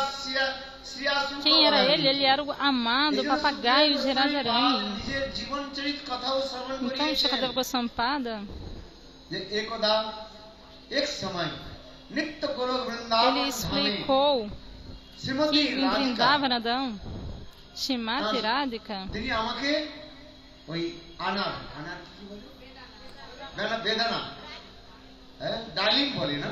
শ্রিয়া সুখ।
Quem era ele? Ele era o amado papagaio de Radharani.
নিজের জীবন চরিত কথাও শ্রবণ
Então,
করিয়েছেন
Shukadeva Goswampada,
যে একদা এক সময় নিত্য গোলক বৃন্দাবন
ele
ধামে
explicou
Shrimati
que em
Radhika
Vrindavana, Shrimati Radhika,
তিনি আমাকে ওই আনার কি বলে, বেদনা, হ্যাঁ, ডার্লিং বলে না,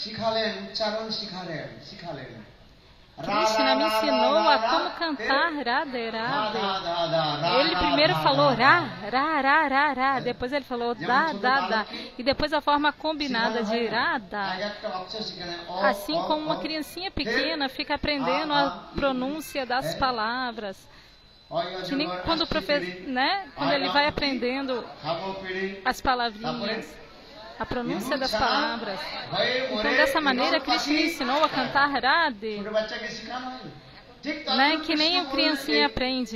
শিখালেন, উচ্চারণ শিখালেন।
Krishna me ensinou a como cantar Radhe Radhe. Ele primeiro falou Ra, Ra, Ra, Ra, Ra. Depois ele falou Da, Da, Da. E depois a forma combinada de Radha. Assim como uma criancinha pequena fica aprendendo a pronúncia das palavras. Que nem quando o professor, né? Quando ele vai aprendendo as palavrinhas, a pronúncia das palavras. Então, dessa maneira, Krishna ensinou a cantar Radhe, né? Que nem a criancinha aprende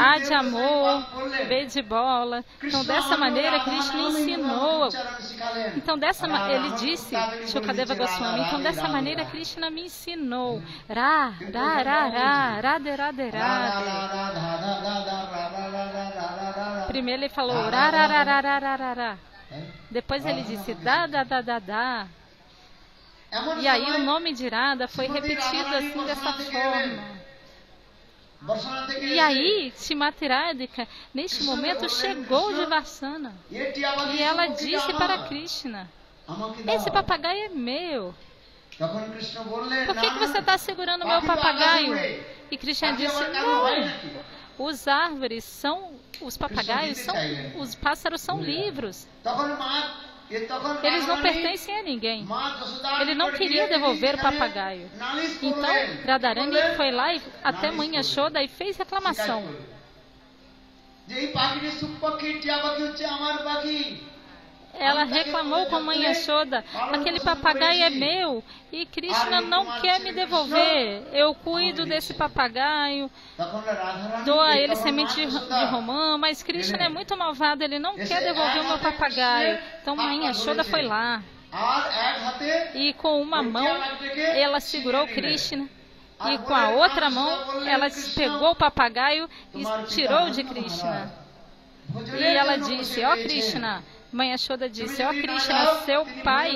A de amor, B de bola. Então, dessa maneira, Krishna ensinou. Então, ele disse, Shukadeva Goswami, então, dessa maneira, Krishna me ensinou Ra, Ra, Ra, Ra, Radhe, Radhe, Radhe. Primeiro ele falou Ra, Ra, Ra, Ra, Ra, Ra, Ra, Ra. Depois ele disse Da, Da, Da, Da, Da. E aí o nome de Radha foi repetido assim dessa forma. E aí Srimati Radhika neste momento chegou de Varsana. E ela disse para Krishna: esse papagaio é meu. Por que você está segurando meu papagaio? E Krishna disse: não. Os papagaios são, os pássaros são livres. Eles não pertencem a ninguém. Ele não queria devolver o papagaio. Então, Radharani foi lá até Mãe Yashoda e fez reclamação. Ela reclamou com a Mãe Yashoda: aquele papagaio é meu e Krishna não quer me devolver. Eu cuido desse papagaio, dou a ele semente de romã, mas Krishna é muito malvado, ele não quer devolver o meu papagaio. Então Mãe Yashoda foi lá e com uma mão ela segurou Krishna e com a outra mão ela pegou o papagaio e tirou de Krishna. E ela disse: ó Krishna, Mãe Yashoda disse: ó Krishna, seu pai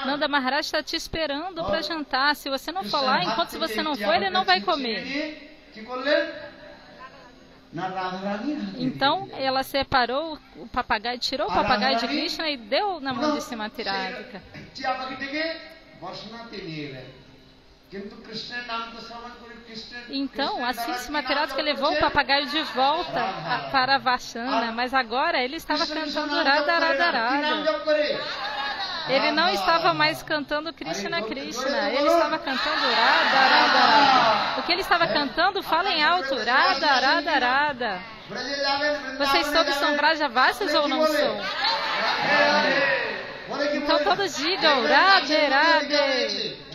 Nanda Maharaj está te esperando para jantar. Se você não for lá, enquanto se você não for, ele não vai comer. Então ela separou o papagaio, tirou o papagaio de Krishna e deu na mão de Srimati Radhika. Então, assim Srimati Radhika levou o papagaio de volta para Varsana, mas agora ele estava cantando Radha Radha Radha. Ele não estava mais cantando Krishna Krishna, ele estava cantando Radha Radha Radha. O que ele estava cantando, falem alto, Radha Radha Radha. Vocês todos são Brajavasis ou não são? Então todos digam Radhe Radhe.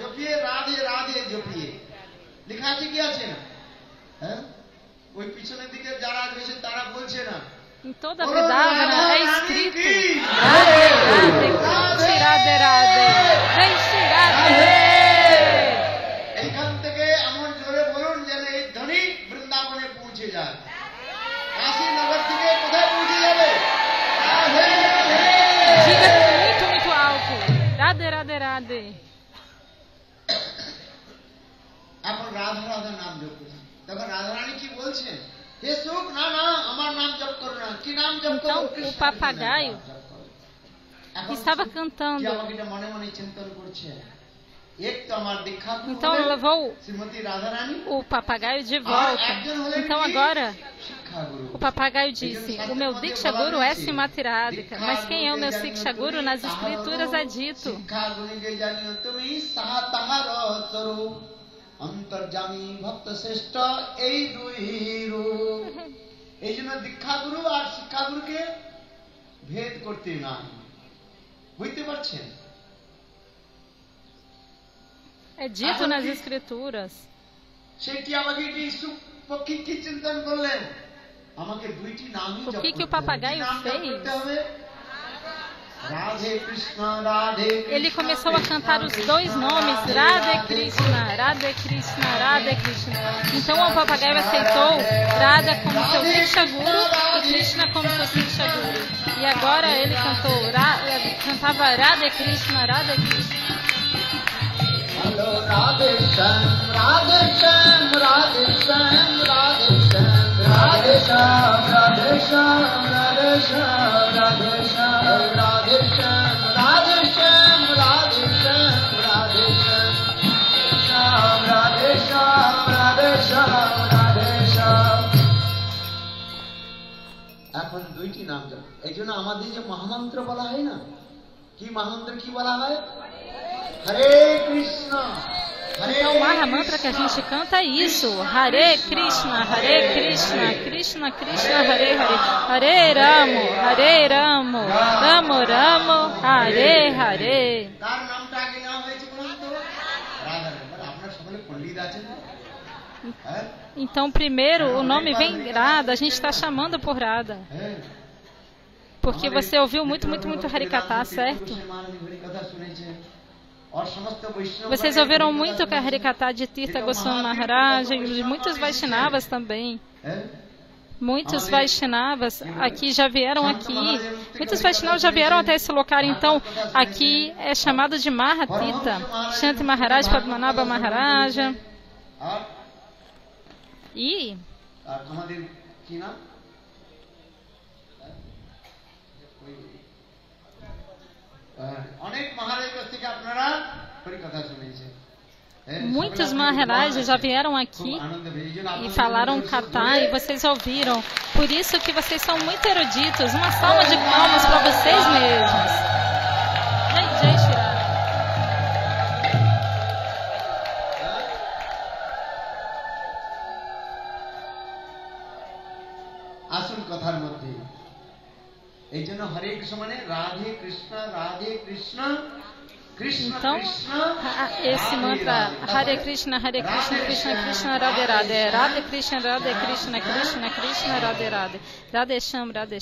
Em toda a Vrindavana é escrito Radhe Radhe, Krishna Radhe Radhe, Jai Shri Radhe. Diga muito, muito alto. Radhe Radhe Radhe.
এখন রাধা রাধা নাম জপ করছে, তখন রাধারানী কি বলছেন? হে সুখ, না না, আমার নাম জপ করো না। কি নাম জপ করো?
Então o papagaio estava cantando.
মনে মনে চিন্তন করছে, এক তো আমার দীক্ষা গুরু,
Então levou
Shrimati Radharani,
o papagaio de volta. Então agora o papagaio disse: o meu Diksha Guru é Srimati Radhika. Mas quem é o meu Diksha Guru? Nas escrituras é dito.
অন্তর্যামী ভক্ত শ্রেষ্ঠ এই দুই রূপ। এই জন্য দীক্ষাগুরু আর শিক্ষাগুরুকে ভেদ করতে নাই। বুঝতে পারছেন?
É dito nas escrituras.
সেটি আমাকে এটি পক্ষে কি চিন্তন করলেন? আমাকে দুইটি নামই
O que o papagaio fez? Ele começou a cantar os dois nomes, Radhe Krishna, Radhe Krishna, Radhe Krishna. Então o papagaio aceitou Radha como seu Diksha Guru e Krishna como seu Siksha Guru. E agora ele cantava Radhe Krishna, Radhe Krishna.
Radhe Shyam, Radhe Shyam, Radhe Shyam, Radhe Shyam, Radhe Shyam, Radhe Shyam, Radhe Shyam, Radhe Shyam, Radhe Shyam, Radhe Shyam, Radhe Shyam, Radhe এখন দুইটি নাম জপ। এই জন্য আমাদের যে মহামন্ত্র বলা হয় না, কি মহামন্ত্র কি বলা হয়? হরে Krishna
Então, o Mahamantra que a gente canta é isso: Hare Krishna, Krishna Krishna, Hare Hare, Hare Ramo, Ramo Ramo, Hare Hare.
তার নামটা আগে নেওয়া হয়েছে বলুন তো? রাধা। আপনারা সকলে পণ্ডিত আছেন? হ্যাঁ?
Então, primeiro, o nome vem Radha, a gente está chamando por Radha. Porque você ouviu muito Harikatha, certo? Vocês ouviram muito que a Harikatha de Tirtha Goswami Maharaj e de muitos Vaishnavas também. Muitos Vaishnavas aqui já vieram aqui. Muitos Vaishnavas já vieram até esse local. Então, aqui é chamado de Mahatita. Shanti Maharaj, Padmanabha Maharaja. E muitos Maharajas já vieram aqui e falaram Katha e vocês ouviram. Por isso que vocês são muito eruditos. Uma salva de palmas para vocês mesmos. Jai Shri Radha.
আসুন কথার মধ্যে। এই জন্য হরে কৃষ্ণ মানে রাধে কৃষ্ণ, Krishna
Então, esse mantra Hare Krishna, Krishna Krishna, Radhe Radhe, Radhe Krishna, Krishna Krishna, Radhe Radhe, Radhe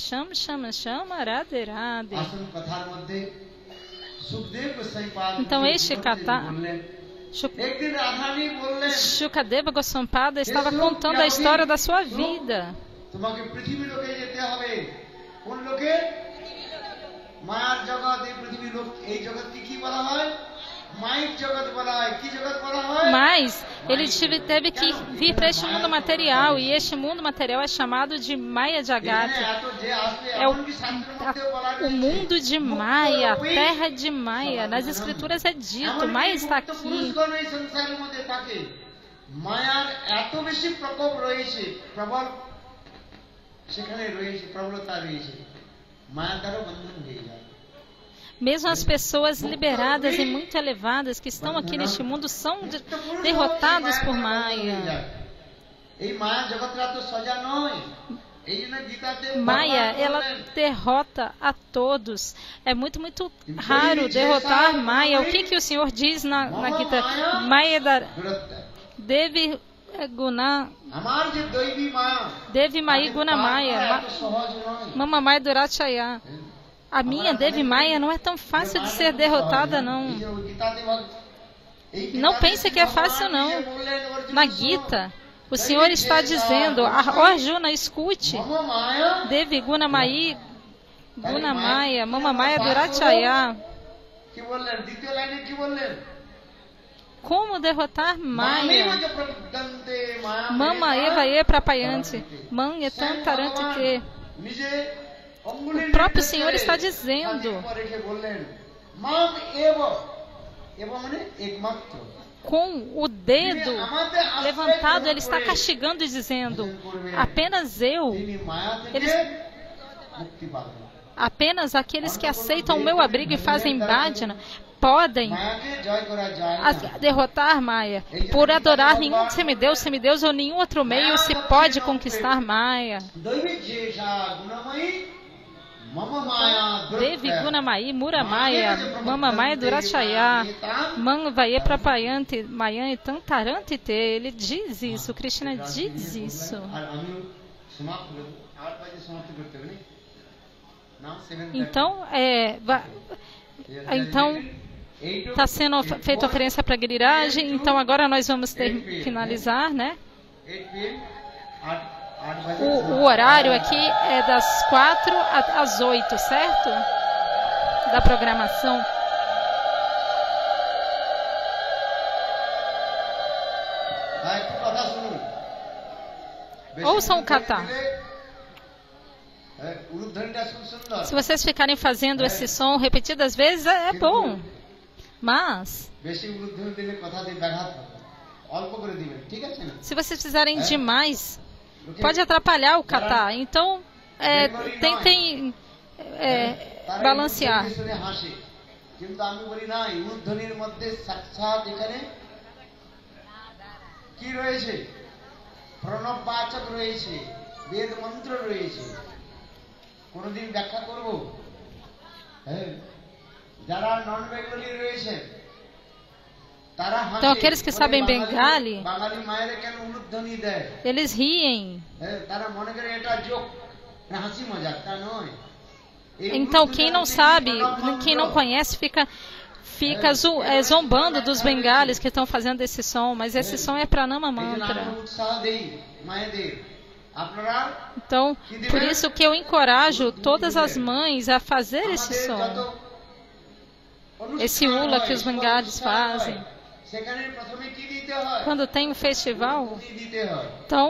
Sham, Shama Shama, Radhe Radhe.
আসুন কথার মধ্যে। সুখদেব গোস্বামী পাদ
Então, este Katha,
একদিন রাধারানী বললেন,
Shukadeva Goswami Pada estava contando a história da sua vida.
তোমাকে পৃথিবী লোকে যেতে হবে। কোন লোকে? মায়ার জগৎ। এই পৃথিবী লোক, এই জগৎকে কি বলা হয়? মায়িক জগৎ বলা হয়। কি জগৎ বলা হয়?
Mas ele teve que vir para este mundo material, e este mundo material é chamado de Maya Jagat. É o mundo de Maya, a terra de Maya. Nas escrituras é dito, Maya está aqui.
মায়ার এত বেশি প্রকোপ রয়েছে, প্রবল সেখানে রয়েছে, প্রবলতা রয়েছে, মায়ার দ্বারা বন্ধন হয়ে যায়।
Mesmo as pessoas liberadas e muito elevadas que estão aqui neste mundo são derrotadas por Maya. Maya, ela derrota a todos. É muito raro derrotar Maya. O que o Senhor diz na Gita? Maya da Devi Guna Devi Mai Guna Maya Mama Maya Durachaya. A minha Devi Maya não é tão fácil de ser derrotada, não. Não pense que é fácil, não. Na Gita, o Senhor está dizendo, ó Arjuna, escute. Devi Guna Maya, Mama Maya Durachaya. Como derrotar Maya? Mama Eva E Prapayante, Man Etantarante Te. O próprio Senhor está dizendo. Com o dedo levantado, Ele está castigando e dizendo: apenas eu. Apenas aqueles que aceitam o meu abrigo e fazem bhajana podem derrotar Maya. Por adorar nenhum semideus ou nenhum outro meio se pode conquistar Maya. Devi Guna Mai, Mura Maya, Mama Maya Durachaya, Man Vaye Prapayante, Mayan e Tantarante Te. Ele diz isso, Krishna diz isso. Então está sendo feita oferência para Giriraj. Então agora nós vamos finalizar, né? O horário aqui é das 4 às 8, certo? Da programação. Ouçam o Katha. Se vocês ficarem fazendo esse som repetidas vezes, é bom. Mas se vocês fizerem demais, pode atrapalhar o Katha. Então, tentem balancear.
কিন্তু আমি বলি না উলুধ্বনির মধ্যে সাক্ষাৎ এখানে কি রয়েছে? প্রণববাচক রয়েছে, বেদ মন্ত্র রয়েছে। কোনদিন ব্যাখ্যা করব? যারা নন বেঙ্গলি রয়েছে তারা হাসে।
Então, aqueles que sabem Bengali,
বাঙালি মায়েরা কেন উলুধ্বনি দেয়?
eles riem.
তারা মনে করে এটা জোক, হাসি মজাক, তা নয়।
Então, quem não sabe, quem não conhece, fica zombando dos bengalis que estão fazendo esse som, mas esse som é Pranama Mantra. Então, por isso que eu encorajo todas as mães a fazer esse som, esse ula que os bengalis fazem. Quando tem um festival, então,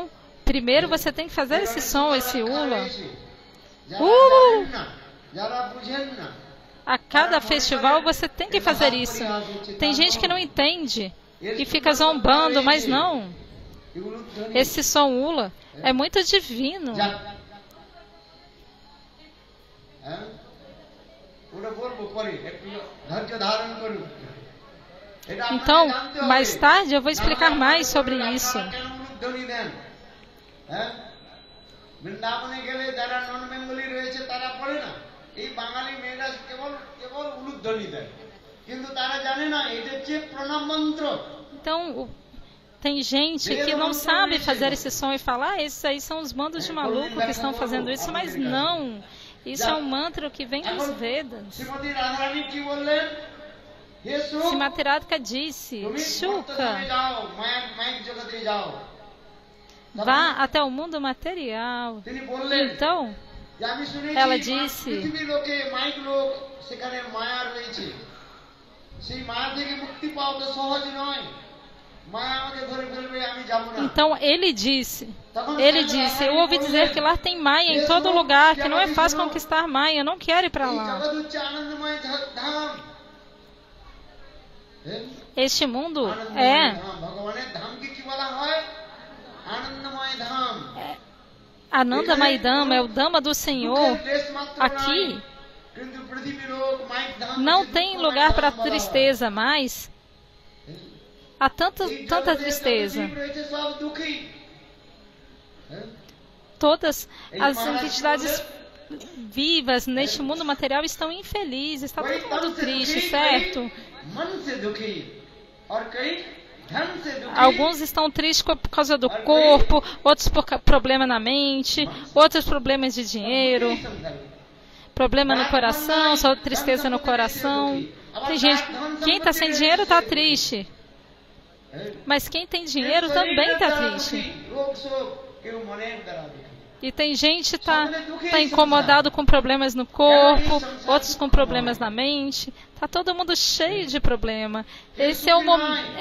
primeiro você tem que fazer esse som, esse ula. A cada festival você tem que fazer isso. Tem gente que não entende e fica zombando, mas não. Esse som ula é muito divino. Então, mais tarde eu vou explicar mais sobre isso. বৃন্দাবনে গেলে যারা নন বেঙ্গলি রয়েছে তারা পড়ে না, এই বাঙালি মেয়েরা কেবল উলুধ্বনি দেয়, কিন্তু তারা জানে না এটা হচ্ছে প্রণব মন্ত্র। Então, tem gente que não sabe fazer esse som e falar, esses aí são os bandos de maluco que estão fazendo isso, mas não. Isso é um mantra que vem dos Vedas. Srimati Radhika disse, Shuka, vá até o mundo material. Então, ela disse, então ele disse, eu ouvi dizer que lá tem Maia em todo lugar, que não é fácil conquistar Maia, eu não quero ir para lá. Este mundo é Anandamai Dham, é o Dhamma do Senhor. Aqui não tem lugar para tristeza, mas há tanta tristeza. Todas as entidades vivas neste mundo material estão infelizes, está todo mundo triste, certo? Alguns estão tristes por causa do corpo, outros por problema na mente, outros problemas de dinheiro, problema no coração, só tristeza no coração. Tem gente, quem está sem dinheiro está triste, mas quem tem dinheiro também está triste. E tem gente que está incomodado com problemas no corpo, outros com problemas na mente. Está todo mundo cheio de problema. Esse é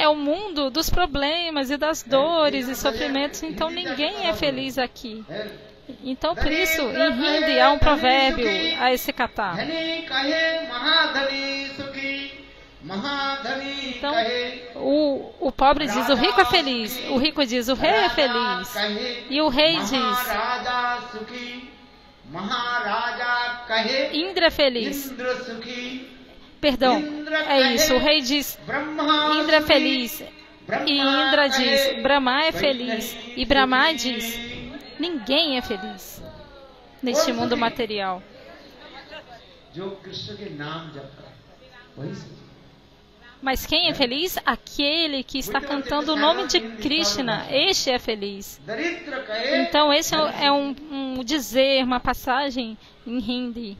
o mundo dos problemas e das dores e sofrimentos. Então ninguém é feliz aqui. Então por isso, em Hindi há um provérbio a esse catar. Então, o pobre diz, o rico é feliz. O rico diz, o rei é feliz. E o rei diz, Indra é feliz. Perdão, é isso. O rei diz, Indra é feliz. E Indra diz, Brahma é feliz. E Brahma diz, ninguém é feliz neste mundo material. Mas quem é feliz? Aquele que está cantando o nome de Krishna. Este é feliz. Então esse é um dizer, uma passagem em Hindi.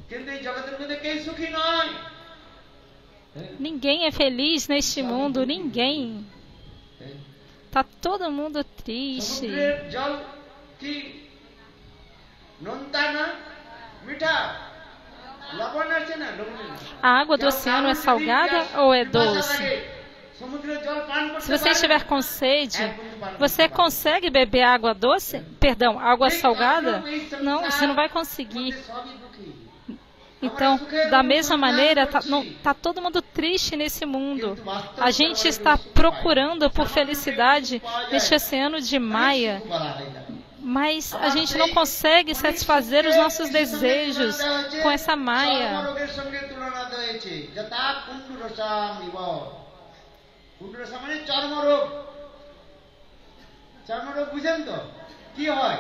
Ninguém é feliz neste mundo, ninguém. Está todo mundo triste. A água do oceano é salgada ou é doce? Se você estiver com sede, você consegue beber água doce? Perdão, água salgada? Não, você não vai conseguir. Então, da mesma maneira, tá todo mundo triste nesse mundo. A gente está procurando por felicidade neste oceano de Maya. Mas a gente não consegue satisfazer os nossos desejos com essa maia.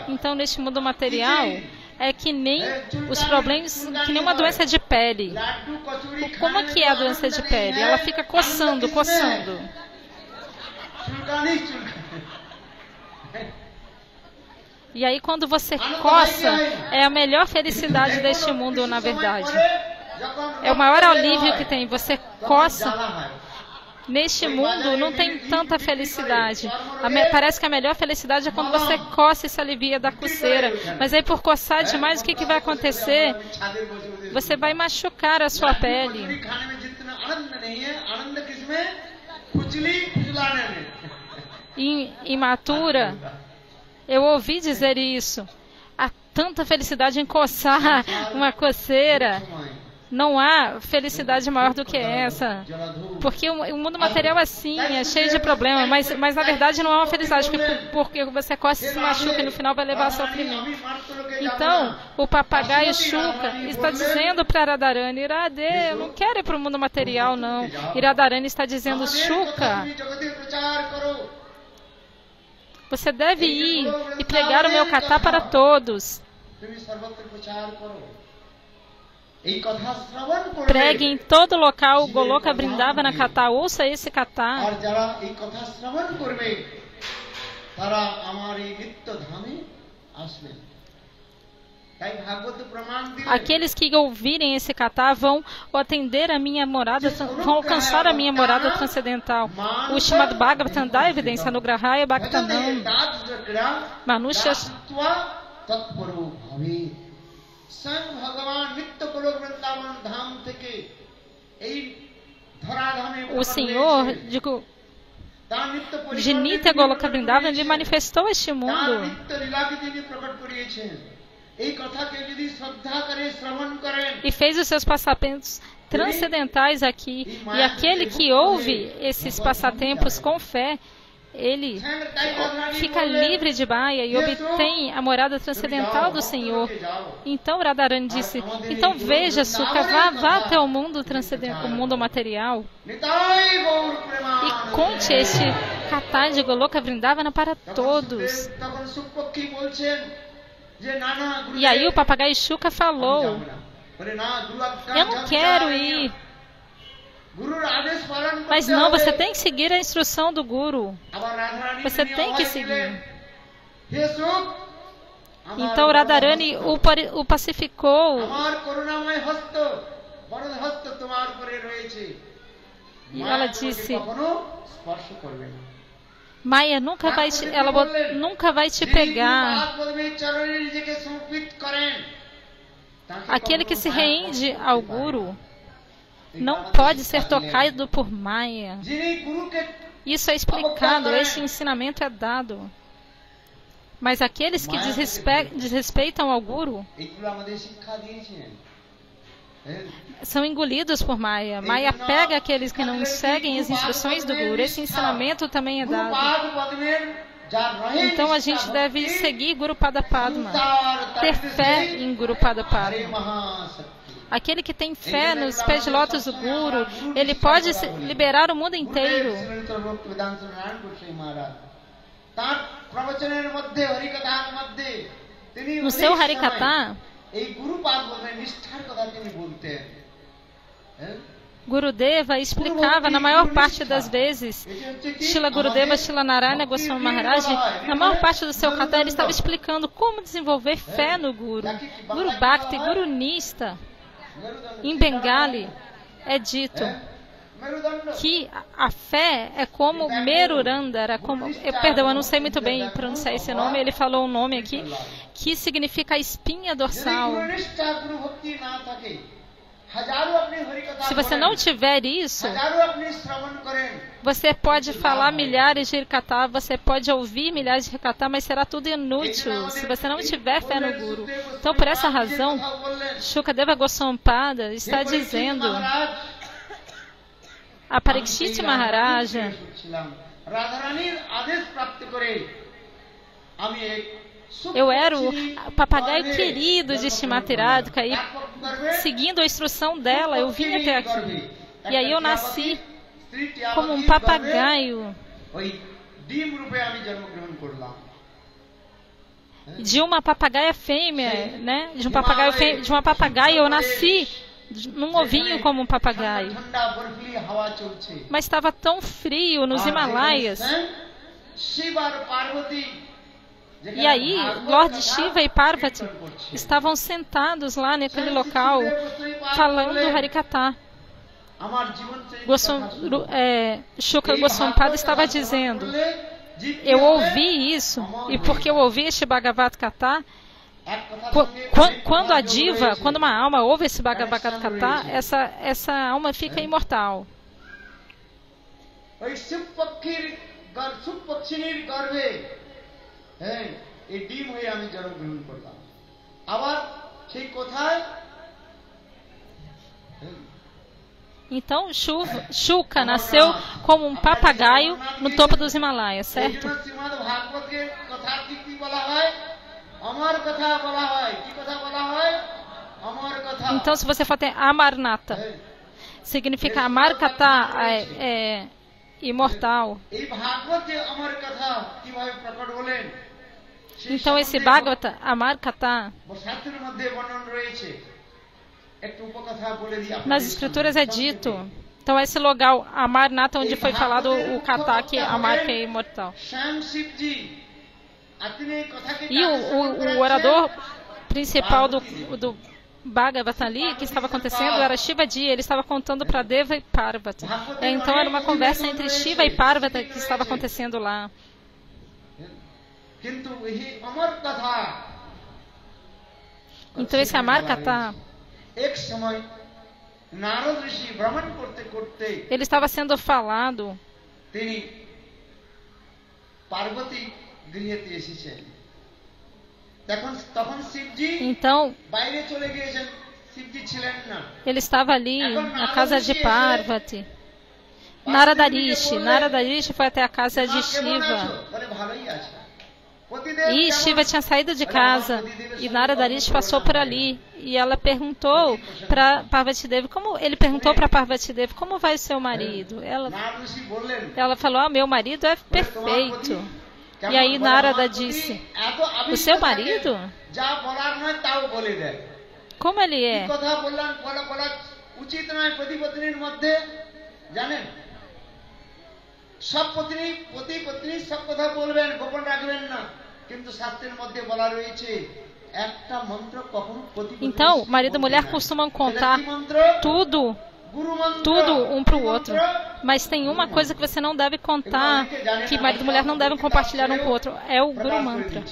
Então, neste mundo material, é que nem os problemas, que nem uma doença de pele. Como é que é a doença de pele? Ela fica coçando, coçando. E aí, quando você coça, é a melhor felicidade deste mundo, na verdade. É o maior alívio que tem. Você coça. Neste mundo não tem tanta felicidade. Parece que a melhor felicidade é quando você coça e se alivia da coceira. Mas aí, por coçar demais, o que vai acontecer? Você vai machucar a sua pele. Em Mathura, eu ouvi dizer isso. Há tanta felicidade em coçar uma coceira. Não há felicidade maior do que essa. Porque o mundo material é assim, é cheio de problemas. Mas na verdade não é uma felicidade. Porque você coça e se machuca e no final vai levar a sofrimento. Então, o papagaio Shuka está dizendo para Radharani: Radhe, eu não quero ir para o mundo material, não. E Radharani está dizendo: Shuka, você deve ir e pregar o meu katha para todos. Pregue em todo local, Goloka Vrindavana Katha, ouça esse katha. Aqueles que ouvirem esse katha vão atender a minha morada, vão alcançar a minha morada transcendental. O Srimad Bhagavatam dá evidência no Grahaya Bhaktanam. Manushas. O Senhor de Nitya Goloka Vrindavana, ele manifestou este mundo. E fez os seus passatempos transcendentais aqui. E aquele que ouve esses passatempos com fé, ele fica livre de Maya e obtém a morada transcendental do Senhor. Então Radharani disse: então veja, Shuka, vá até o mundo transcendental, o mundo material, e conte este katha de Goloka Vrindavana para todos. E aí o papagaio Shuka falou: eu não quero ir. Mas não, você tem que seguir a instrução do Guru. Você tem que seguir. Então Radharani o pacificou. E ela disse: Maya nunca vai te pegar. Aquele que se rende ao Guru não pode ser tocado por Maya. Isso é explicado, esse ensinamento é dado. Mas aqueles que desrespeitam ao Guru são engolidos por Maya. Maya pega aqueles que não seguem as instruções do Guru. Esse ensinamento também é dado. Então a gente deve seguir Guru Pada Padma, ter fé em Guru Pada Padma. Aquele que tem fé nos pés de lótus do Guru, ele pode liberar o mundo inteiro. No seu Harikatha, Gurudeva explicava na maior parte das vezes, Srila Gurudeva, Srila Narayana Goswami Maharaj, na maior parte do seu katha, ele estava explicando como desenvolver fé no Guru. Guru Bhakti, Guru Nista. Em Bengali é dito que a fé é como Merurandara, eu não sei muito bem pronunciar esse nome, ele falou um nome aqui, que significa a espinha dorsal. Se você não tiver isso, você pode falar milhares de Harikatha, você pode ouvir milhares de Harikatha, mas será tudo inútil se você não tiver fé no Guru. Então, por essa razão, Shukadeva Goswami Pada está dizendo a Parikshit Maharaja: Eu era o papagaio querido de Shrimati Radhika e, seguindo a instrução dela, eu vim até aqui. E aí eu nasci como um papagaio. De uma papagaia fêmea, né? De uma papagaia eu nasci num ovinho como um papagaio. Mas estava tão frio nos Himalaias. E aí, Lord Shiva e Parvati estavam sentados lá naquele local, falando Harikatha. Shukra Goswami Pada estava dizendo: eu ouvi isso, e porque eu ouvi este Bhagavad Gita, quando a diva, quando uma alma ouve esse Bhagavad Gita, essa alma fica imortal. Então, Shuka nasceu como um papagaio no topo dos Himalaias, certo? Então, se você for ter Amarnata, significa Amarkatha, imortal. Então, esse Bhagavata, Amarkatha, nas escrituras é dito. Então, esse local, Amarnata, onde foi falado o Katha, que Amar, que é imortal. E o orador principal do Bhagavata ali, que estava acontecendo, era Shivaji. Ele estava contando para Deva e Parvati. Então, era uma conversa entre Shiva e Parvati que estava acontecendo lá. Então, esse Amarkatha, ele estava sendo falado. Então, ele estava ali na casa de Parvati. Naradarishi foi até a casa de Shiva. E Shiva tinha saído de casa e Naradarishi passou por ali. E ela perguntou para Parvati Devi, ele perguntou para Parvati Devi, como vai o seu marido? Ela falou, meu marido é perfeito. E aí Narada disse, o seu marido? Como ele é? Então, marido e mulher costumam contar tudo um para o outro. Mas tem uma coisa que você não deve contar, que marido e mulher não devem compartilhar um com o outro, é o Guru Mantra.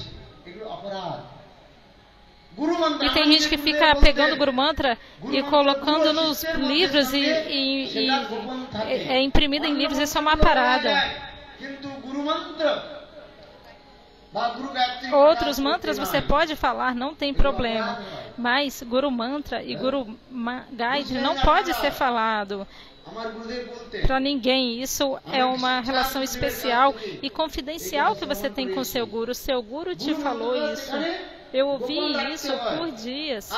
E tem gente que fica pegando o Guru Mantra e colocando nos livros e é imprimido em livros. Isso é uma parada. Outros mantras você pode falar, não tem problema. Mas Guru Mantra e Guru Gayatri não pode ser falado para ninguém. Isso é uma relação especial e confidencial que você tem com seu Guru. Seu Guru te falou isso. Eu ouvi isso por dias.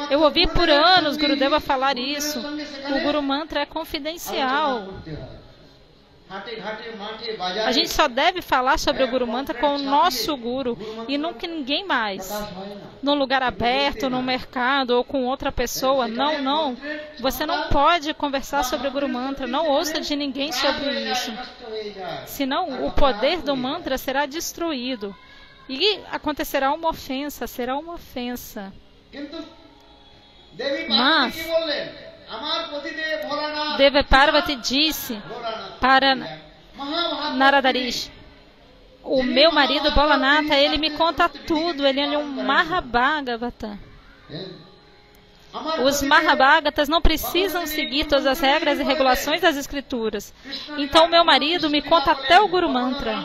Eu ouvi por anos Gurudeva falar isso. O Guru Mantra é confidencial. A gente só deve falar sobre o Guru Mantra com o nosso Guru e nunca ninguém mais. Num lugar aberto, no mercado ou com outra pessoa. Não. Você não pode conversar sobre o Guru Mantra. Não ouça de ninguém sobre isso. Senão o poder do mantra será destruído. E acontecerá uma ofensa, será uma ofensa. Mas Deva Parvati disse para Naradarishi, o meu marido Bolanata, ele me conta tudo, ele é um Mahabhagavata. Os Mahabhagatas não precisam seguir todas as regras e regulações das escrituras. Então meu marido me conta até o Guru Mantra.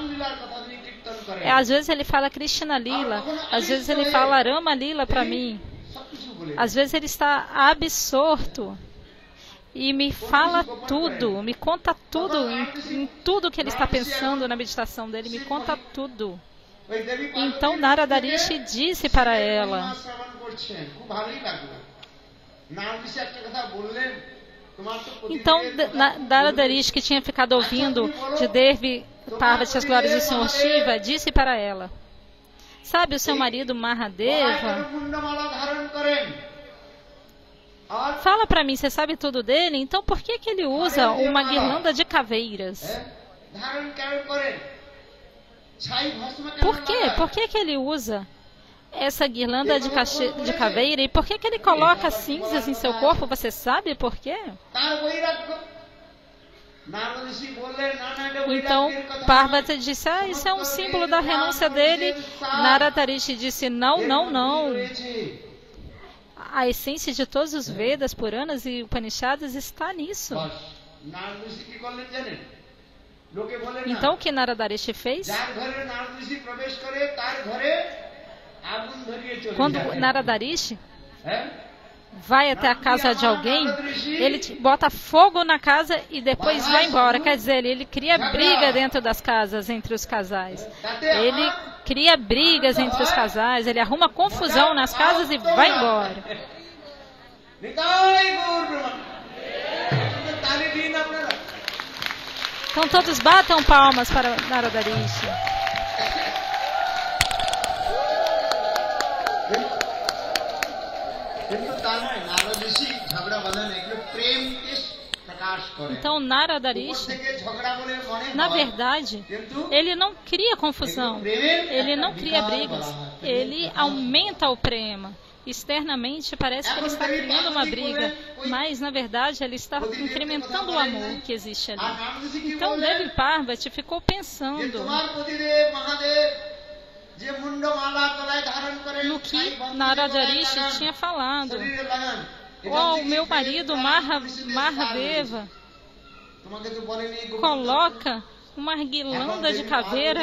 Às vezes ele fala Krishna Lila, às vezes ele fala Rama Lila para mim. Às vezes ele está absorto e me fala tudo, me conta tudo, em tudo que ele está pensando na meditação dele, me conta tudo.
ওই দেবী
Então Narada Rishi disse para ela.
শ্রবণ করছেন, খুব ভালোই লাগলো। নারদ ঋষি একটা কথা বললেন, তোমার তো
Então Narada Rishi, que tinha ficado ouvindo de Devi Parvati as glórias do Senhor Shiva, disse para ela: sabe o seu marido Mahadeva? Fala para mim, você sabe tudo dele? Então por que ele usa uma guirlanda de caveiras? Por quê? Por que ele usa essa guirlanda de caveira? E por que ele coloca cinzas em seu corpo? Você sabe por quê? Então Parvati disse: isso é um símbolo da renúncia dele. Narada Rishi disse: não, não, não. A essência de todos os Vedas, Puranas e Upanishads está nisso. Então o que Narada Rishi fez? Quando Narada Rishi vai até a casa de alguém, ele bota fogo na casa e depois vai embora. Quer dizer, ele cria briga dentro das casas, entre os casais. Ele cria brigas entre os casais, ele arruma confusão nas casas e vai embora. Então todos batam palmas para Narada Rishi. Então Narada Rishi, na verdade, ele não cria confusão, ele não cria brigas, ele aumenta o prema. Externamente parece que ele está criando uma briga, mas na verdade ele está incrementando o amor que existe ali. Então Devi Parvati ficou pensando no que Narada Rishi tinha falado. Oh, o meu marido Mahadeva coloca uma guirlanda de caveira,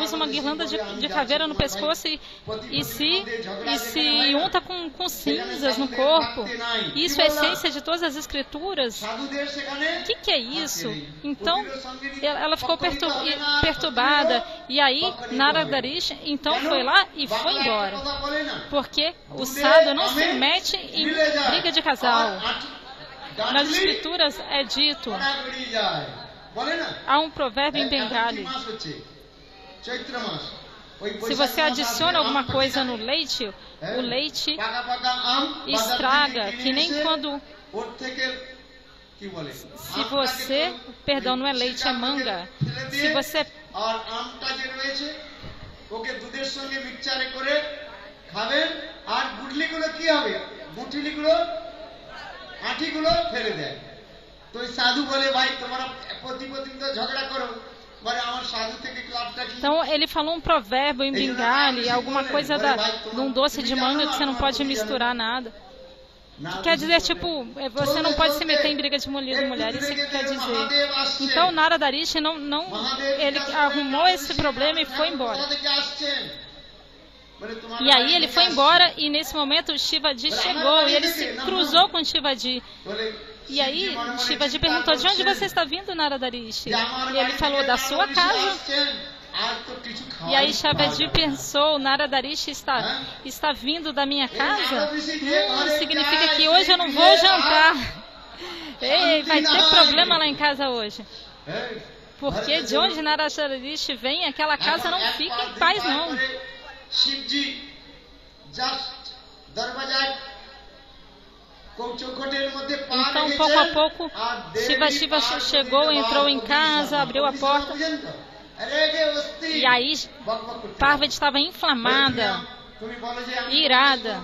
usa uma guirlanda de caveira no pescoço e se unta com cinzas no corpo. Isso é a essência de todas as escrituras. O que é isso? Então ela ficou perturbada. E aí Narada Rishi então foi lá e foi embora. Porque o sadhu não se mete em briga de casal. Nas escrituras é dito, há um provérbio em Bengali: se você adiciona alguma coisa no leite, o leite estraga, que nem quando... Se você... Perdão, não é leite, é manga. Se você... Então ele falou um provérbio em Bengali, alguma coisa de um doce de manga que você não pode misturar nada. Que quer dizer, tipo, você não pode se meter em briga de mulher, isso que quer dizer. Então Narada Rishi ele arrumou esse problema e foi embora. E aí ele foi embora e nesse momento o Shivaji chegou e ele se cruzou com o Shivaji. E aí Shivaji perguntou: de onde você está vindo, Narada Rishi? E ele falou: da sua casa. E aí Shivaji pensou: Narada Rishi está vindo da minha casa? Significa que hoje eu não vou jantar. Ei, vai ter problema lá em casa hoje. Porque de onde Narada Rishi vem, aquela casa não fica em paz não. Então, pouco a pouco, Shiva chegou, entrou em casa, abriu a porta. E aí, Parvati estava inflamada, irada.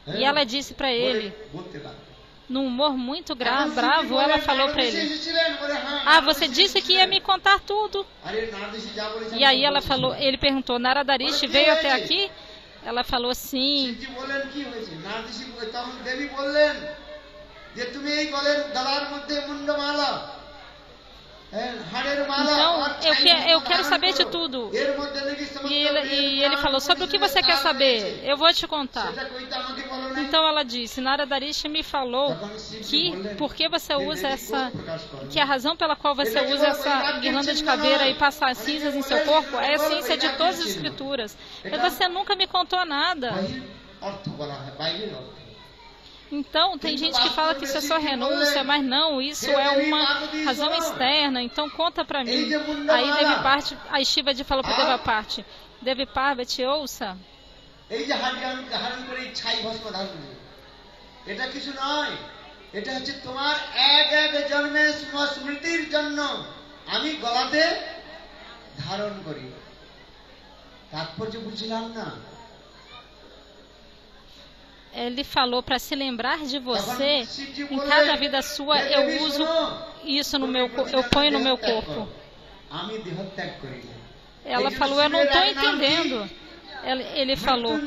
E ela disse para ele, num humor muito bravo, ela falou para ele: ah, você disse que ia me contar tudo. E aí ele perguntou: Narada Rishi veio até aqui? Ela falou sim. Então, eu quero saber de tudo. E ele falou, sobre o que você quer saber? Eu vou te contar. Então ela disse, Narada Rishi me falou que por que você usa que a razão pela qual você usa essa guirlanda de caveira e passa as cinzas em seu corpo é a essência de todas as escrituras. Mas você nunca me contou nada. Então, tem gente que fala que isso é só renúncia, mas não, isso é uma razão externa, então conta pra mim. Aí Shivaji falou para Devapati, Devi Parvati, ouça. Ele falou para se lembrar de você, em cada vida sua eu uso isso no meu corpo, eu ponho no meu corpo. Ela falou, eu não estou entendendo. Ele falou,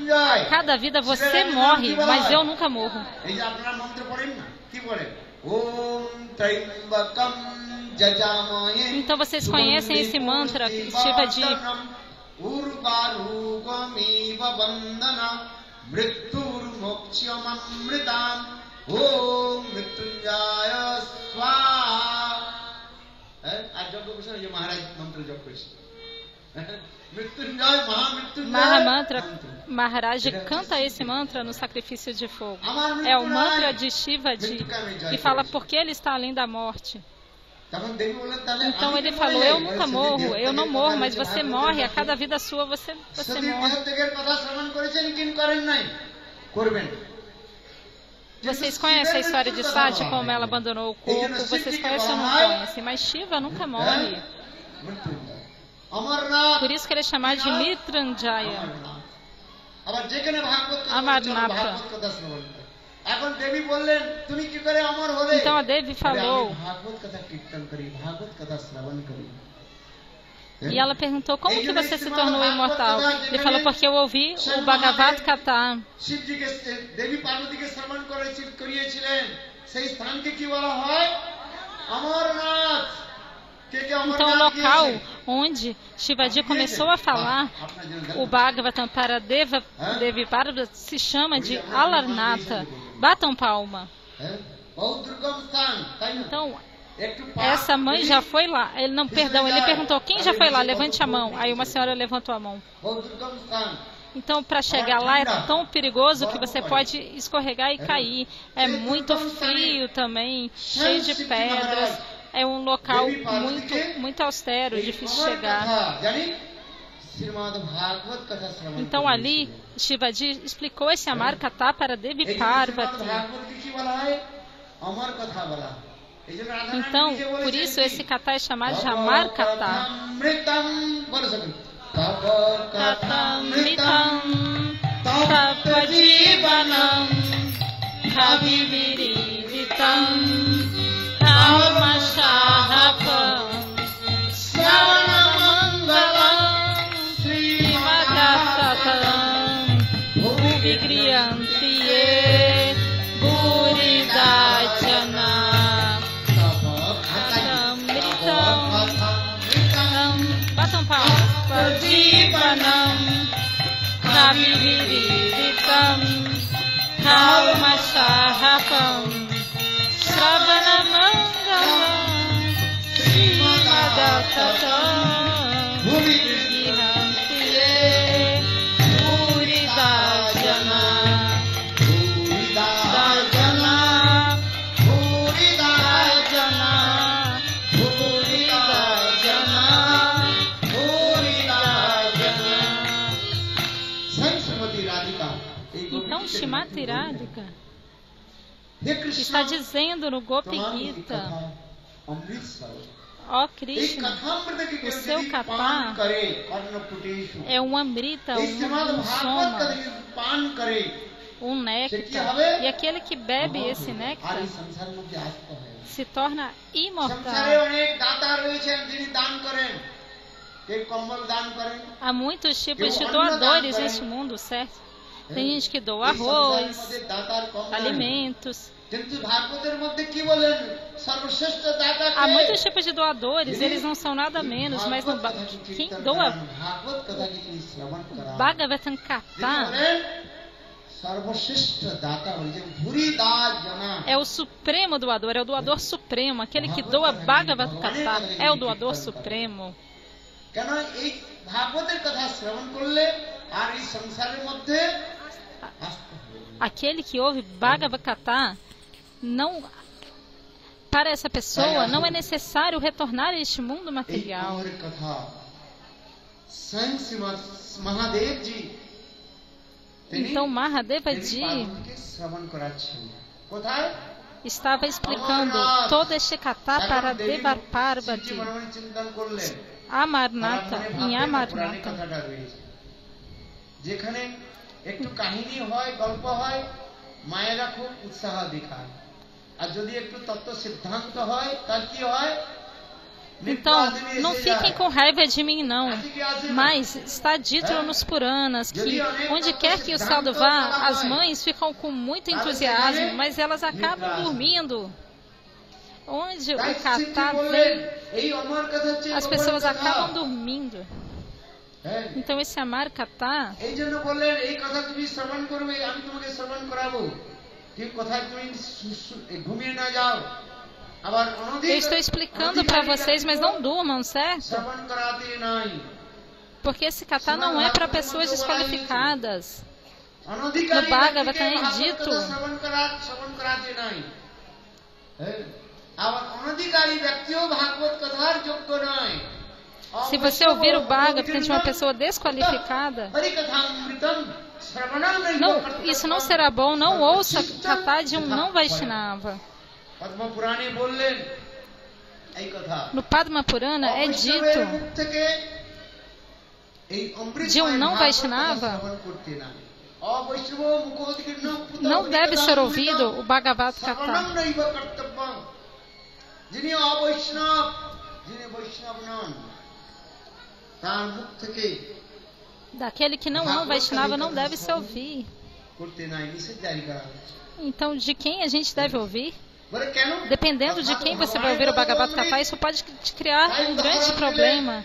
cada vida você morre, mas eu nunca morro. Então vocês conhecem esse mantra, Shivaji.
Mrityur moksham amritam Om Mrityunjaya Swaha. Aaj Jog Goswami ye Maharaj mantra jog koriche. Mrityunjaya
Mahamantra. Maharaj canta esse mantra no sacrifício de fogo. É o mantra de Shivaji e fala porque ele está além da morte. Então ele falou, eu nunca morro, eu não morro, mas você morre, a cada vida sua você morre. Vocês conhecem a história de Sati, como ela abandonou o corpo, vocês conhecem ou não conhecem, mas Shiva nunca morre. Por isso que ele é chamado de Mrithyunjaya, Amarnata. Então a Devi falou, e ela perguntou, como que você se tornou imortal? Ele falou, porque eu ouvi o Bhagavad Gita. Então o local onde Shivaji começou a falar o Bhagavatam para Devi Parvati se chama de Alarnata. Batam palma. Então, essa mãe já foi lá. Ele perguntou, quem já foi lá? Levante a mão. Aí uma senhora levantou a mão. Então, para chegar lá é tão perigoso que você pode escorregar e cair. É muito frio também, cheio de pedras. É um local muito austero, difícil de chegar. Então ali, Shivaji explicou esse Amar Katha para Devi Parvati. Então, por isso esse Katha é chamado de Amar Katha. Katamritam Tapajivanam Kavivirivitam Kalmashahapam Sranamangalam Srimadattatam Bhuvigriyantiye Buridachana Katamritam Batam palmas Pajivanam Kavivirivitam Kalmashahapam Sravanamangalam Srimadattatam Bhuvigriyantiye Buridachana Buridachana Buridachana Buridachana Buridachana. Então Shrimati Radhika está dizendo no Gopi Gita, ó Krishna, o seu Katha é um amrita, um soma, um néctar, e aquele que bebe esse néctar se torna imortal. Há muitos tipos de doadores neste mundo, certo? Tem gente que doa arroz, alimentos,
কিন্তু ভাগবতের মধ্যে কি বলেন সর্বশ্রেষ্ঠ দাতা
Há muitos tipos de doadores, eles não são nada menos, mas no quem doa
ভাগবত কথা কি তিনি শ্রবণ করা
Bhagavatam
তিনি
Katha
বলেন সর্বশ্রেষ্ঠ দাতা বলেন ভুরি দাস জনা
é o supremo doador, é o doador supremo. Aquele que doa Bhagavad Katha é o doador supremo.
কেন এই ভাগবতের কথা শ্রবণ করলে আর এই সংসারের মধ্যে
Aquele que ouve Bhagavad Katha, não, para essa pessoa não é necessário retornar a este mundo
এই
material.
অমর কথা স্বয়ং শ্রীমৎ মহাদেবজি
Então Mahadeva Ji
পার্বতীকে শ্রবণ করাচ্ছেন কোথায়
estava explicando todo este Katha para Deva Parvati,
চিন্তন করলেন
Amarnata, em Amarnata.
কথাটা রয়েছে যেখানে একটু কাহিনী হয় গল্প হয় মায়েরা খুব উৎসাহ দেখায় আর যদি একটু তত্ত্ব সিদ্ধান্ত হয় তার কি হয়
Então, não fiquem com raiva de mim, não. Mas está dito nos Puranas que onde quer que o sadhu vá, as mães ficam com muito entusiasmo, mas elas acabam dormindo. Onde o Katha vem, as pessoas acabam dormindo. Então esse Amar Katha,
এই জন্য বললেন এই কথা তুমি শ্রবণ করবে আমি তোমাকে শ্রবণ করাবো ঠিক কোথায় তুমি ঘুমিয়ে না যাও আবার অনধিক
eu estou explicando para vocês, mas não durmam, certo?
শ্রবণ করাতে নাই
Porque esse Katha não é para pessoas desqualificadas.
অনধিকারী
No Bhagavatam
ব্যক্তিকে
é
ভাগবত
dito.
কথা শ্রবণ করাতে নাই আবার অনধিকারী ব্যক্তিও ভাগবত কথার যোগ্য নয়
Se você ouvir o Bhagavatam de uma pessoa desqualificada, não, isso não será bom. Não ouça Katha de um não Vaishnava. No Padma Purana é dito de um não Vaishnava não deve ser ouvido o Bhagavad Katha. Daquele que não é um Vaishnava não deve se ouvir. Então, de quem a gente deve ouvir? Dependendo de quem você vai ouvir o Bhagavad Katha, isso pode te criar um grande problema.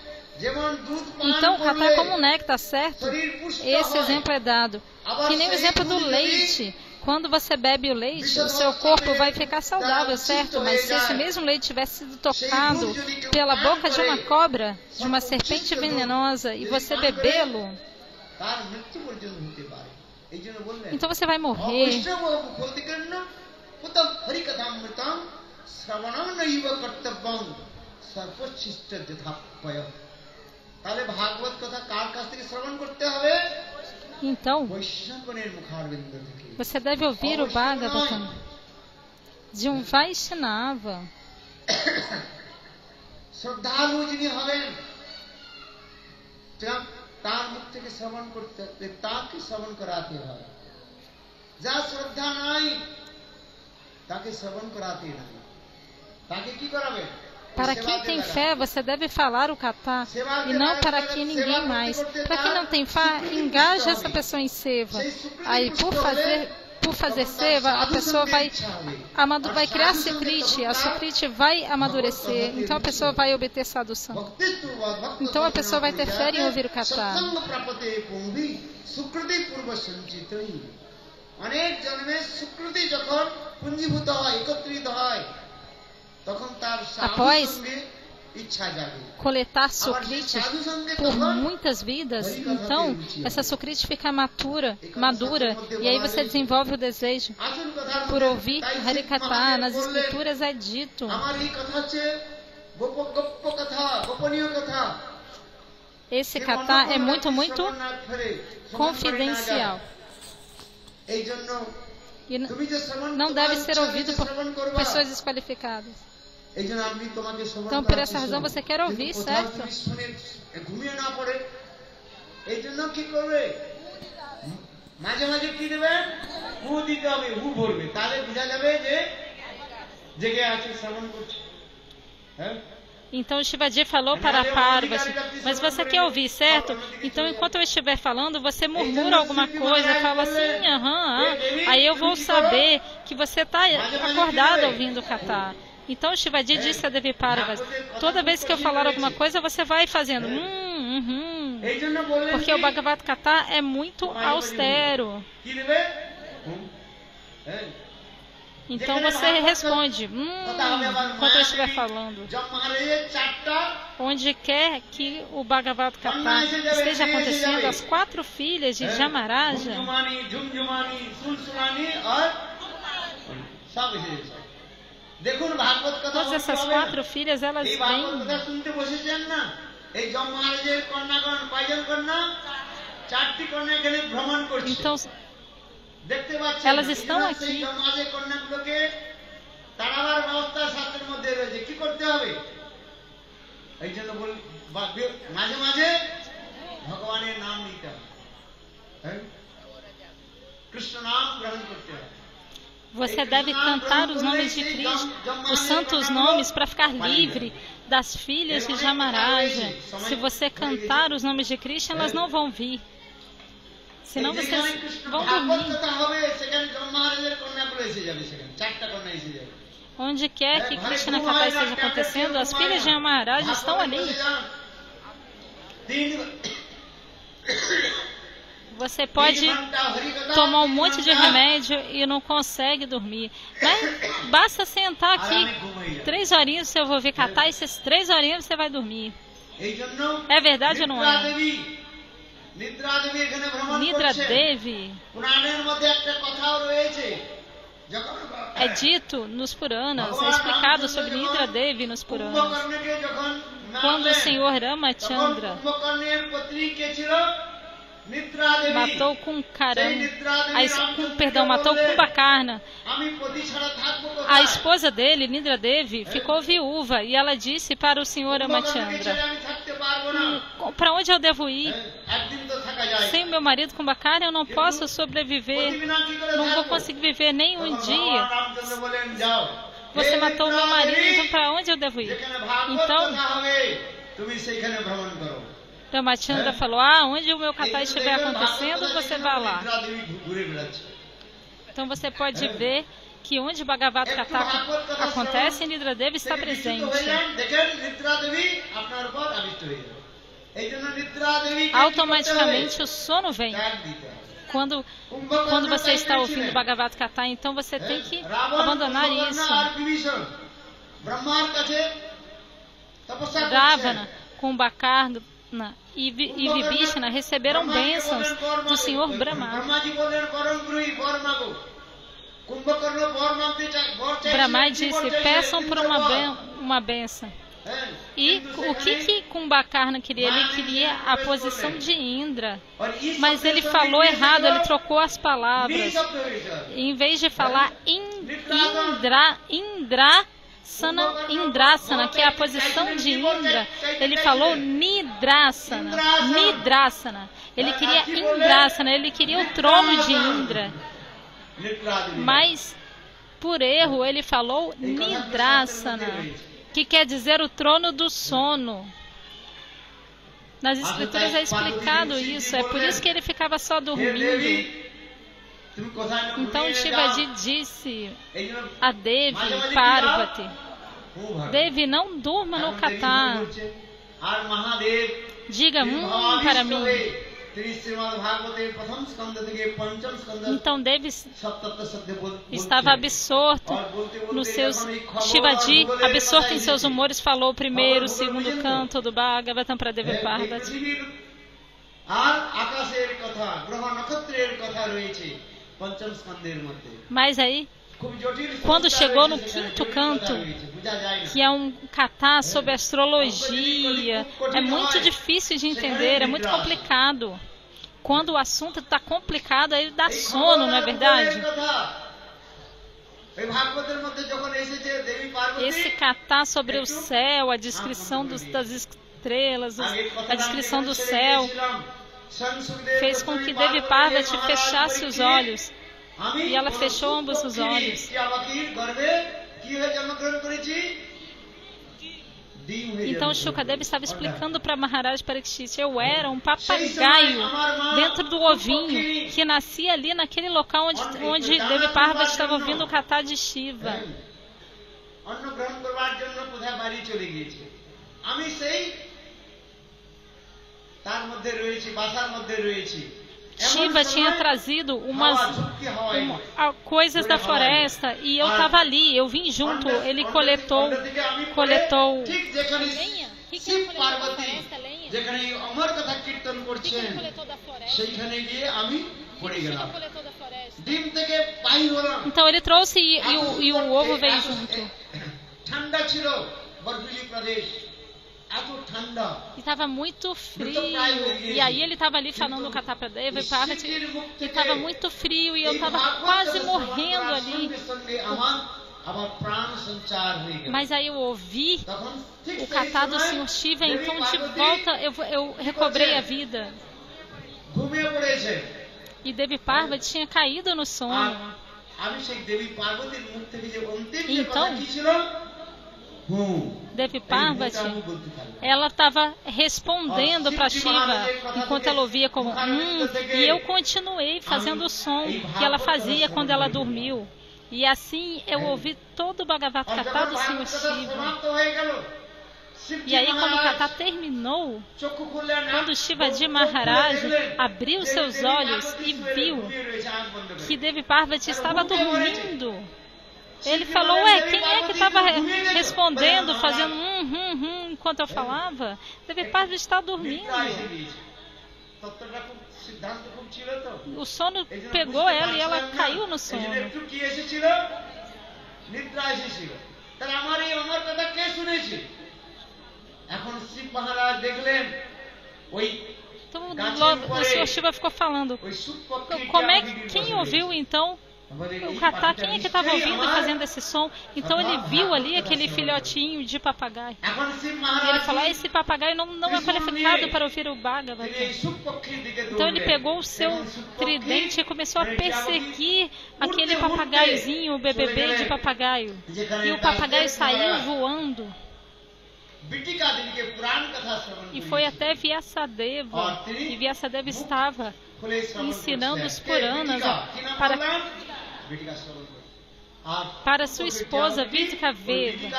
Então, o Katha é como um néctar, certo? Esse exemplo é dado. Que nem o exemplo do leite. Quando você bebe o leite, o seu corpo vai ficar saudável, certo? Mas se esse mesmo leite tivesse sido tocado pela boca de uma cobra, de uma serpente venenosa, e você bebê-lo, então você vai morrer. Então, você deve ouvir o Bhagavatam de um Vaishnava.
তার মুখ থেকে শ্রবণ করতে হবে তাকে শ্রবণ করাতে হবে যা শ্রদ্ধা নাই তাকে শ্রবণ করাতে নাই তাকে কি করাবে
Para quem tem fé, você deve falar o Katha e não para que ninguém mais. Para quem não tem fé, engaja essa pessoa em seva. Aí, por fazer seva, a pessoa vai criar sukriti, a sukriti vai amadurecer, então a pessoa vai obter sadhução. Então a pessoa vai ter fé em ouvir o Katha.
অনেক জন্মে সুকৃতি যখন পুঞ্জীভূত হয় একত্রিত হয় তখন তার
Após
সঙ্গে ইচ্ছা জাগে
coletar sukriti por muitas vidas, então essa sukriti fica madura, e aí você desenvolve o desejo por ouvir Harikatha. Nas escrituras é dito,
আমার এই কথা হচ্ছে গোপ্য কথা গোপনীয় কথা
esse Katha é muito confidencial. E não deve ser ouvido por pessoas desqualificadas. Então, por essa razão, você quer ouvir, certo?
মাঝে মাঝে কি দেবে হু দিতে হবে হু ভরবে তাহলে বোঝা যাবে যে জেগে আছে শ্রবণ করছে হ্যাঁ
Então o Shivaji falou para Parvati, mas você quer ouvir, certo? Então enquanto eu estiver falando, você murmura alguma coisa, fala assim, aham, aí eu vou saber que você está acordado ouvindo o Katha. Então o Shivaji disse a Devi Parvati, toda vez que eu falar alguma coisa, você vai fazendo, porque o Bhagavad Katha é muito austero. Então você responde, enquanto eu estiver falando. Onde quer que o Bhagavad Katha esteja acontecendo, as 4 filhas de Jamaraja, todas essas 4 filhas, elas vêm. Então, elas estão aqui. Você deve cantar os nomes de Krishna, os santos nomes, para ficar livre das filhas de Jamaraja. Se você cantar os nomes de Krishna, elas não vão vir. Senão vocês vão dormir. Onde quer que Krishna Katha esteja acontecendo, as filhas de Jamaraja estão ali. Você pode tomar um monte de remédio e não consegue dormir. Mas basta sentar aqui 3 horinhas, você vai ouvir Katha, e essas 3 horinhas você vai dormir. É verdade ou não é? Nidra Devi é dito nos Puranas, é explicado sobre Nidra Devi nos Puranas. Quando o Senhor Ramachandra matou matou Kumbhakarna, a esposa dele, Nidra Devi, ficou viúva e ela disse para o Senhor Ramachandra, para onde eu devo ir? Sem o meu marido Kumbhakarna eu não posso sobreviver, não vou conseguir viver nem um dia. Você matou o meu marido, então para onde eu devo ir? Então Ramachandra falou, onde o meu Katha estiver acontecendo, você vai lá. Então você pode ver que onde Bhagavad Katha acontece, Nidra Devi está presente. Automaticamente o sono vem. Quando você está ouvindo Bhagavad Katha, então você tem que abandonar isso. Ravana, Kumbhakarna e Vibhishana receberam bênçãos do Senhor Brahma. Brahma disse, peçam por uma bênção. E o que Kumbhakarna queria? Ele queria a posição de Indra. Mas ele falou errado, ele trocou as palavras. Em vez de falar Indrasana, que é a posição de Indra, ele falou Nidrasana. Ele queria Indrasana, ele queria o trono de Indra. Mas, por erro, ele falou Nidrasana, que quer dizer o trono do sono. Nas escrituras é explicado isso, é por isso que ele ficava só dormindo. Então Shivaji disse a Devi Parvati, Devi, não durma no Katha, diga para mim. Então Devi estava absorto nos seus Shivaji, absorto em seus humores, falou o primeiro, o segundo canto do Bhagavatam para Devi Parvati. Mas aí, quando chegou no 5º canto, que é um Katha sobre astrologia, é muito difícil de entender, é muito complicado. Quando o assunto está complicado, aí dá sono, não é verdade? Esse Katha sobre o céu, a descrição das estrelas, a descrição do céu, fez com que Devi Parvati fechasse os olhos. E ela fechou ambos os olhos. Então Shukadeva estava explicando para Maharaj Parikshit: eu era um papagaio dentro do ovinho que nascia ali naquele local onde Devi Parvati estava ouvindo o Katha de Shiva. Shiva tinha trazido coisas da floresta e eu estava ali, eu vim junto. Ele coletou lenha? O que ele coletou da floresta? Lenha? O que ele coletou da floresta? Então ele trouxe e o ovo veio junto. E estava muito frio. E aí ele estava ali falando o Katha para Devi Parvati. E estava muito frio e eu estava quase morrendo ali. Mas aí eu ouvi o Katha do Senhor Shiva. Então de volta eu recobrei a vida. E Devi Parvati tinha caído no sono. Então Devi Parvati, ela estava respondendo para Shiva enquanto ela ouvia como e eu continuei fazendo o som que ela fazia quando ela dormiu. E assim eu ouvi todo o Bhagavad Gita do Senhor Shiva. E aí quando o Katha terminou, quando Shivaji Maharaj abriu seus olhos e viu que Devi Parvati estava dormindo, ele falou: quem é que estava respondendo, fazendo enquanto eu falava? Devi Parvati está dormindo. O sono pegou ela e ela caiu no sono. Então o Senhor Shiva ficou falando: quem ouviu então o Katha, quem é que estava ouvindo e fazendo esse som? Então ele viu ali aquele filhotinho de papagaio. E ele falou: esse papagaio não é qualificado para ouvir o Bhagavad. Então ele pegou o seu tridente e começou a perseguir aquele papagaiozinho, o bebê de papagaio. E o papagaio saiu voando. E foi até Vyasadeva. E Vyasadeva estava ensinando os Puranas para sua esposa Vidika Devi.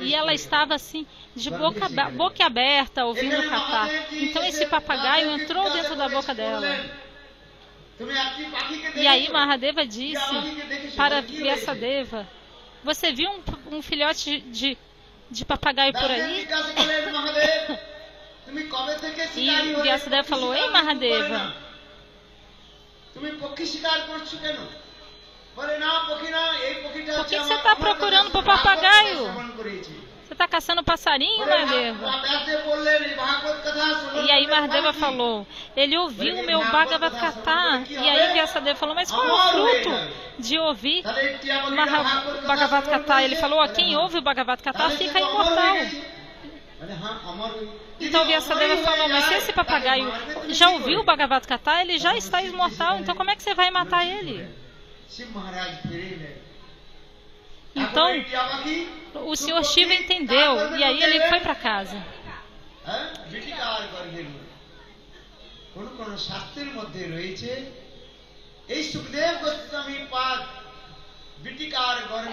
E ela estava assim, de boca aberta, ouvindo o Katha. Então esse papagaio entrou dentro da boca dela. E aí Mahadeva disse para Vyasadeva: você viu um filhote de papagaio por aí? E Vyasadeva falou: ei Mahadeva, por que você está procurando por papagaio? Você está caçando passarinho, Mahadeva? E aí Mahadeva falou: ele ouviu o meu Bhagavad Gita. E aí Vyasadeva falou: mas qual é o fruto de ouvir Bhagavad Gita? Ele falou: quem ouve o Bhagavad Gita fica imortal. Então Vyasadeva falou: mas se esse papagaio já ouviu o Bhagavad Gita, ele já está imortal, então como é que você vai matar ele? Então o Senhor Shiva entendeu e aí ele foi para casa.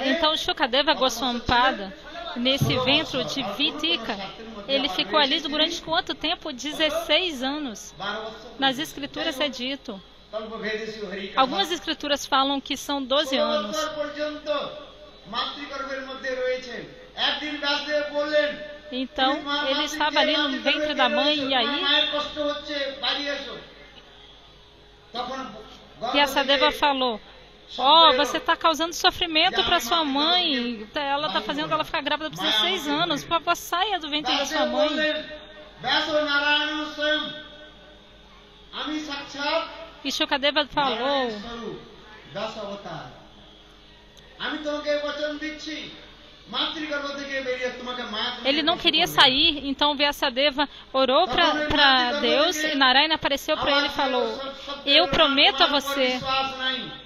Então Shukadeva Goswampada, nesse ventre de Vitika, ele ficou ali durante quanto tempo? 16 anos. Nas escrituras é dito. Algumas escrituras falam que são 12 anos. Então ele estava ali no ventre da mãe e aí Vyasadeva falou: você está causando sofrimento para sua mãe. Ela está fazendo ela ficar grávida por 16 anos. Por favor, saia do ventre da sua mãe. E Shukadeva falou: ele não queria sair, então Vyasadeva orou para Deus e Narayana apareceu para ele e falou: eu prometo a você.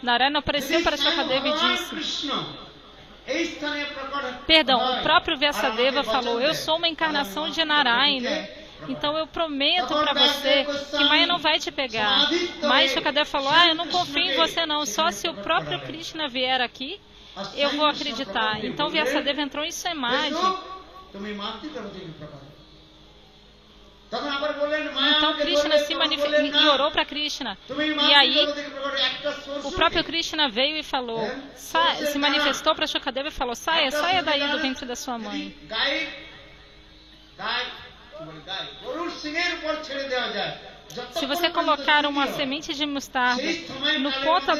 Narayana apareceu para Shukadeva e disse: Perdão, o próprio Vyasadeva falou, eu sou uma encarnação de Narayana. Então eu prometo para você que Maya não vai te pegar. Mas Shukadeva falou, eu não confio em você não, só se o próprio Krishna vier aqui, eu vou acreditar. Então Vyasadeva entrou em Samadhi. Então Krishna se manifestou e orou para Krishna. E aí o próprio Krishna veio e falou, se manifestou para Shukadeva e falou, saia daí do ventre da sua mãe. Se você colocar uma semente de mostarda no ponta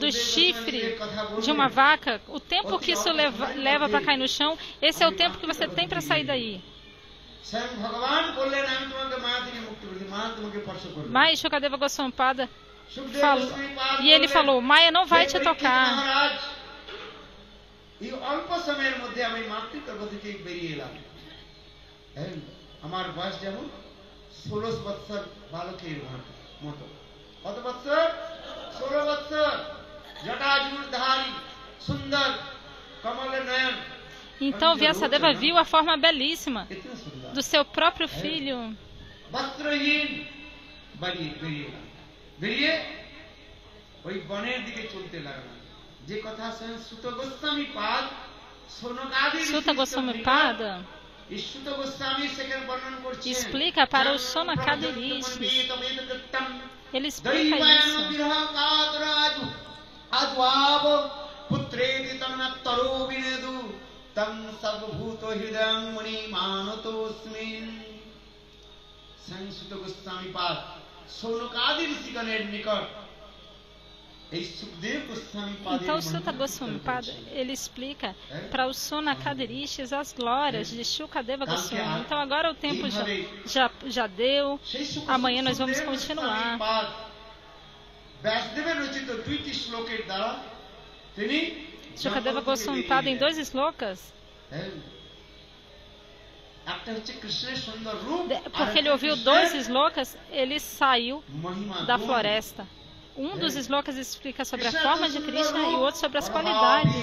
do chifre de uma vaca, o tempo que isso leva para cair no chão, esse é o tempo que você tem para sair daí. Mas Shukadeva Goswami Pada falou, e ele falou, Maya não vai te tocar.
আমার বয়স যেমন 16 বছর বালকের মতো কত বছর 16 বছর জটাজুরধারী সুন্দর কমল নয়ন.
Então Vyasadeva viu a forma belíssima do seu próprio filho.
বস্ত্রহীন বেরিয়ে ওই বনের দিকে চলতে লাগলো. যে কথা সুত গোস্বামী পাদ
Suta Goswami Pada explica para os Sonakadirishis. Ele explica isso. Então Suta Goswami Pada, ele explica para os Sonakadirishis as glórias de Shukadeva Goswami. Então agora o tempo já deu, amanhã nós vamos continuar. Shukadeva Goswami Pada em 2 slokas, porque ele ouviu 2 slokas, ele saiu da floresta. Um dos slokas explica sobre a forma de Krishna e o outro sobre as qualidades.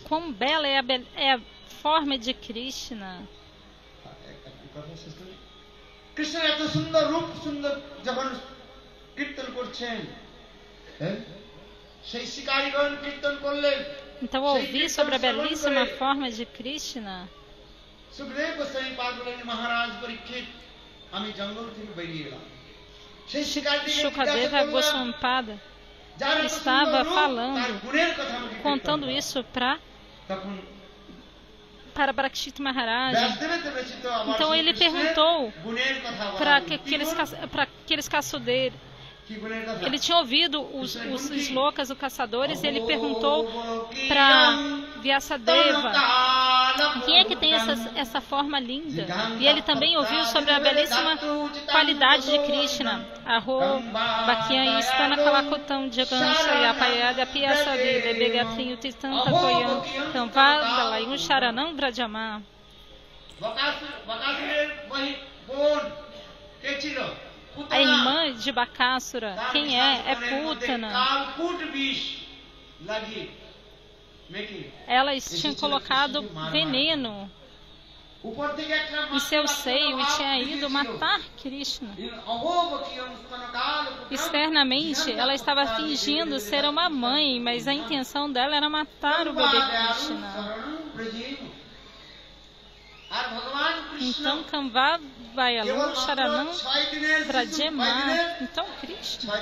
Quão bela é a forma de Krishna.
Krishna এত সুন্দর রূপ সুন্দর যখন কীর্তন করছেন, সেই শিকারীগণ কীর্তন করলেন।
Então ouvir sobre a belíssima forma de Krishna.
Sukhdev গোস্বামী পাদ বলেন, মহারাজ পরীক্ষিত, আমি জঙ্গল থেকে বেরিয়ে এলাম। সেই শিকারীকে
Shukadeva Goswami Pada estava falando, contando isso para Parikshit Maharaj. Então ele perguntou para aqueles caçadores. Ele tinha ouvido os slokas dos caçadores e ele perguntou para Vyasadeva, quem é que tem essa forma linda? E ele também ouviu sobre a belíssima qualidade de Krishna. Arro, Bhakyan, Istana Kalakutam, Jagansha, Yapayada, Piyasadeva, Begatrinho, Titanta, Koyan, Kanvada, Layun, Sharanam, Brajama. A irmã de Bakasura, quem é? É Putana. Elas tinham colocado veneno em seu seio e tinha ido matar Krishna. Externamente, ela estava fingindo ser uma mãe, mas a intenção dela era matar o bebê Krishna. Então, Kanvavayalu Sharanam Brajema. Então, Krishna,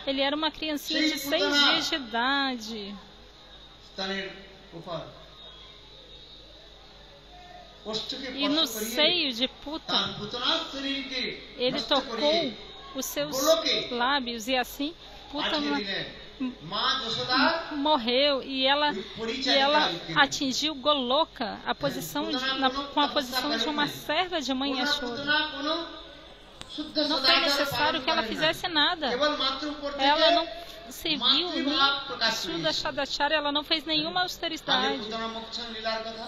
ele era uma criancinha de 6 dias de idade. E no seio de Putana, ele tocou os seus lábios e assim Putana morreu e ela atingiu Goloka, com a posição de uma serva de mãe Yashoda.
শুদ্ধ
Não foi
সদাচার
necessário
পালন
que ela
করেন না।
fizesse nada.
কেবল মাত্র উপর
Ela
থেকে
não serviu
মাতৃভাব প্রকাশ
nem Shuddha
করেছে।
Shadacharya, ela não fez nenhuma
আগে
austeridade.
পুতনা মোক্ষণ লীলার কথা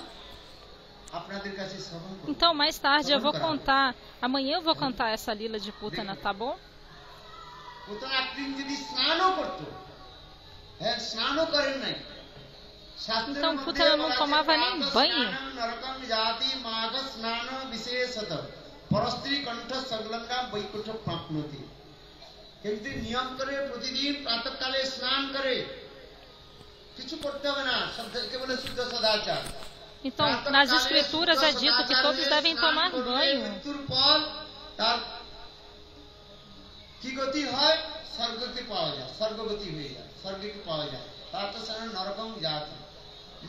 আপনাদের কাছে শ্রবণ করব।
Então, mais tarde eu vou contar. Amanhã eu vou contar essa lila de Putana, tá bom?
Putana একদিন যদি স্নানও করতো, হ্যাঁ স্নানও করেন নাই, শাস্ত্রের
Então,
মধ্যে
Putana não
বলা আছে,
tomava nem
প্রাতঃ
banho.
স্নানং নরকং যাতি মাঘ স্নান বিশেষত পরস্ত্রী কণ্ঠ সংলগ্না বৈকুণ্ঠ প্রাপ্নতি। কিন্তু নিয়ম করে প্রতিদিন প্রাতঃকালে স্নান করে, কিছু করতে হবে না, কেবল শুদ্ধ সদাচার।
Então, nas escrituras é dito que todos devem tomar banho.
মৃত্যুর পর তার কি গতি হয়? স্বর্গতি পাওয়া যায়, স্বর্গগতি হয়ে যায়, স্বর্গকে পাওয়া যায়। প্রাতঃ স্নান নরকং যাতি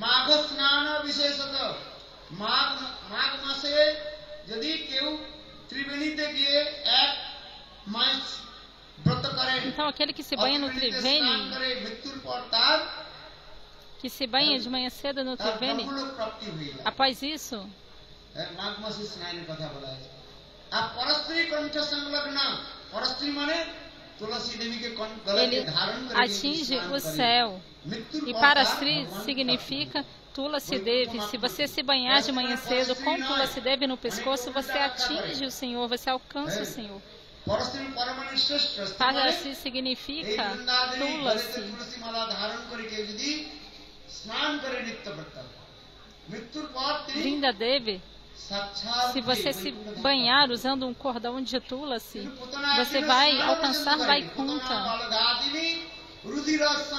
মাঘ স্নান বিশেষত। মাঘ মাসে যদি কেউ ত্রিবেণীতে গিয়ে এক মাস ব্রত করেন,
Então, aquele que se banha no
স্নান
Triveni,
করে মৃত্যুর পর তার
que se banha de manhã cedo no Triveni,
Brahmaloka প্রাপ্তি হয়ে যায়।
após isso,
মাঘ মাসে স্নানের কথা বলা হয়েছে। আর পরস্ত্রী কণ্ঠ সংলগ্ন, পরস্ত্রী মানে তুলসী দেবীকে গলায়
ele
ধারণ করে
atinge
স্নান
o
করে।
céu.
মৃত্যুর
E
পর
para
তার
Sri
ভগবান
significa Tulasi Devi. Se você se banhar de manhã cedo com Tulasi Devi no pescoço, você atinge o Senhor, você alcança o Senhor.
পরস্ত্রী পরমাণু শ্রেষ্ঠ।
Para Sri significa Tulasi.
তুলসী মালা ধারণ করে কেউ যদি স্নান করে নিত্য প্রত্যহ, মৃত্যুর পর তিনি
Vrinda Devi,
সাক্ষাৎ
se você se banhar usando um cordão de Tulasi, você vai alcançar Vaikuntha.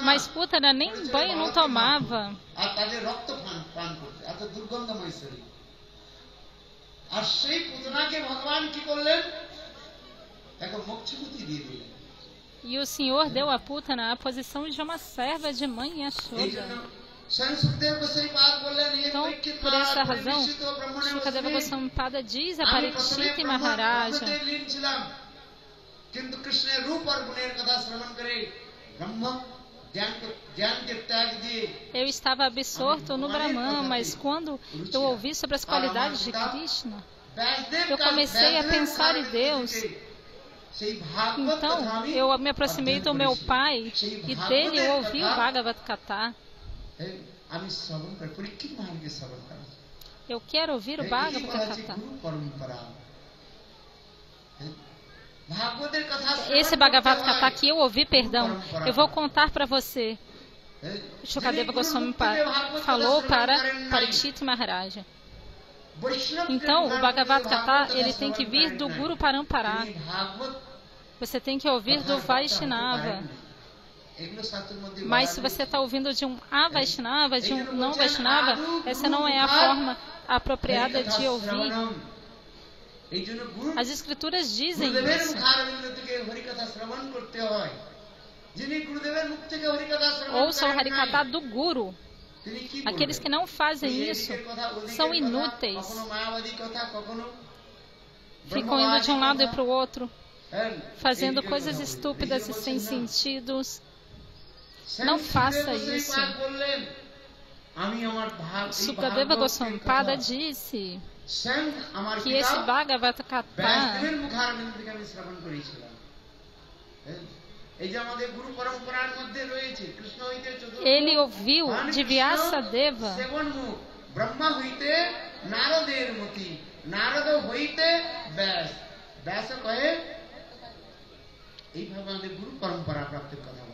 Mas Putana nem banho não tomava.
আর তাদের রক্ত পান করতে, এত দুর্গন্ধময় শরীর। আর সেই পুতনাকে ভগবান কি করলেন? তাকে মোক্ষগতি দিয়ে দিলেন।
E o Senhor deu a Putana a posição de uma serva de mãe
এই
Yashoda.
জন্য স্বয়ং সুখদেব গোস্বামী পাদ বললেন, হে
Então,
পরীক্ষিত
por essa
মহারাজ,
razão,
পরীক্ষিত ব্রহ্মণে
Shukadeva
বসে,
Goswami Pada diz a
আমি প্রথমে
Parikshit Maharaja,
ব্রহ্মতে লীন ছিলাম, কিন্তু কৃষ্ণের রূপ আর গুণের কথা শ্রবণ করে ব্রহ্ম জ্ঞানকে ত্যাগ দিয়ে
eu estava absorto no Brahman, mas quando eu ouvi sobre as qualidades de Krishna, eu comecei a pensar em Deus. Então, eu me aproximei do meu pai e dele eu ouvi o Bhagavad Gita.
আমি শ্রবণ করি, পরীক্ষিত মহারাজকে শ্রবণ করা।
Eu quero ouvir o Bhagavad Gita.
গুরু পরম্পরা। ভাগবতের কথা
Esse Bhagavad Gita que eu ouvi, perdão, eu vou contar para você. Shukadeva Goswami falou para Parikshit Maharaja. Então, o Bhagavad Gita, ele tem que vir do Guru Parampara. Você tem que ouvir do Vaishnava. Mas se você está ouvindo de um Avaishnava, de um não Vaishnava, essa não é a forma apropriada de ouvir. As escrituras dizem isso. Ouça o Harikata do Guru. Aqueles que não fazem isso são inúteis. Ficam indo de um lado e para o outro, fazendo coisas estúpidas e sem sentidos. Não faça isso. Shukadeva Goswami Pada disse que esse Bhagavad Gita, ele ouviu de Vyasadeva.
Brahma হইতে নারদের মতি, নারদ হইতে ব্যাস, ব্যাস কহে। এইভাবে আমাদের গুরু পরম্পরা প্রাপ্তির কথা বলে।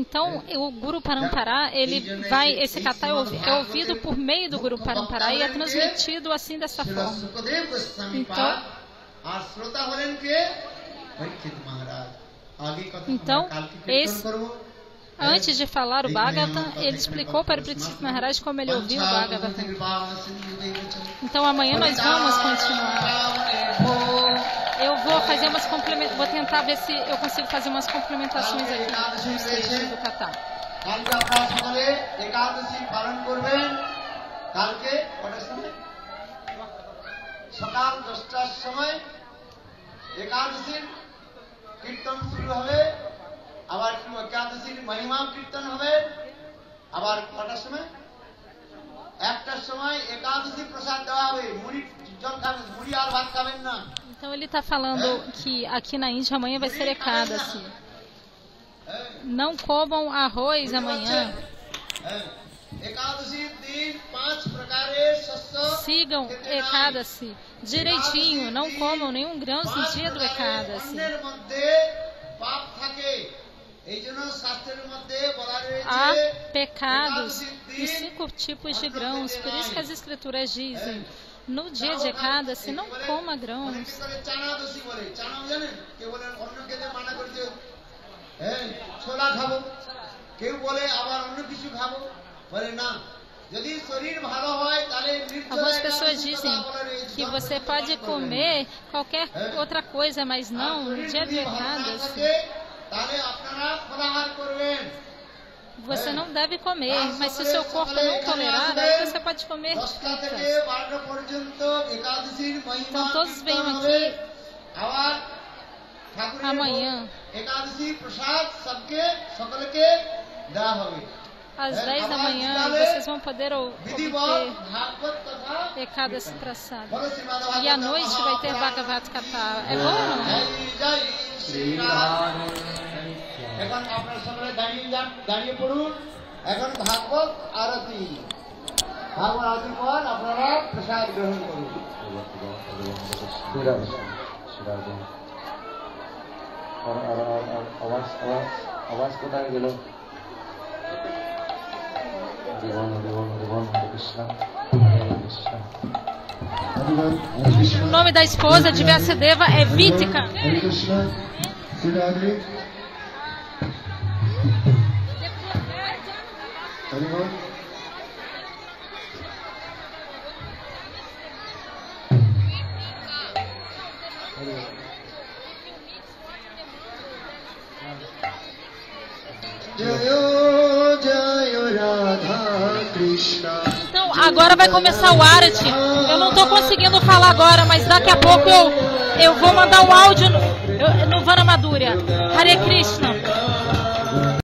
Então, o Guru Parampara, ele vai, esse kata é ouvido por meio do Guru Parampara e é transmitido assim dessa forma. Então, antes de falar o Bhagavatam, ele explicou para o Parikshit Maharaj como ele ouviu o Bhagavatam. Então, amanhã nós vamos continuar. Eu vou fazer umas complementações, vou tentar ver se eu consigo fazer umas complementações aqui nos trechos do kata.
কালকে আপনারা সকালে একাদশী পালন করবেন। কালকে কটার সময়? সকাল 10টার সময় একাদশীর কীর্তন শুরু হবে, আবার একাদশীর মহিমা কীর্তন হবে। আবার কটার সময়? 1টার সময় একাদশী প্রসাদ দেওয়া হবে। মুড়ি জল খাবেন, মুড়ি আর ভাত খাবেন না।
Então ele está falando que aqui na Índia amanhã vai ser Ekadasi. Não comam arroz amanhã. Sigam Ekadasi direitinho. Não comam nenhum grão no dia do Ekadasi. Há pecados e 5 tipos de grãos. Por isso que as escrituras dizem: no dia de Ekadasi não coma grãos. Algumas pessoas dizem que você pode comer qualquer outra coisa, mas não no dia de Ekadasi. Você não deve comer, mas se o seu corpo não tolerar, aí você pode comer frutas. Então todos venham aqui amanhã. Às 10 da manhã vocês vão poder obter Ekadasi Prasad. E à noite vai ter Bhagavad Gita. É bom ou não?
এখন আপনার সামনে দাঁড়িয়ে পড়ুন। এখন ভাগবত আরতি। ভাগবত আরতির পর আপনারা প্রসাদ গ্রহণ করুন।
আওয়াজ কোথায় গেল?
O nome da esposa de Vyasadeva é Vitika. Então, agora vai começar o Arati. Eu não estou conseguindo falar agora, mas daqui a pouco eu vou mandar um áudio no Vana Madhurya. Hare Krishna.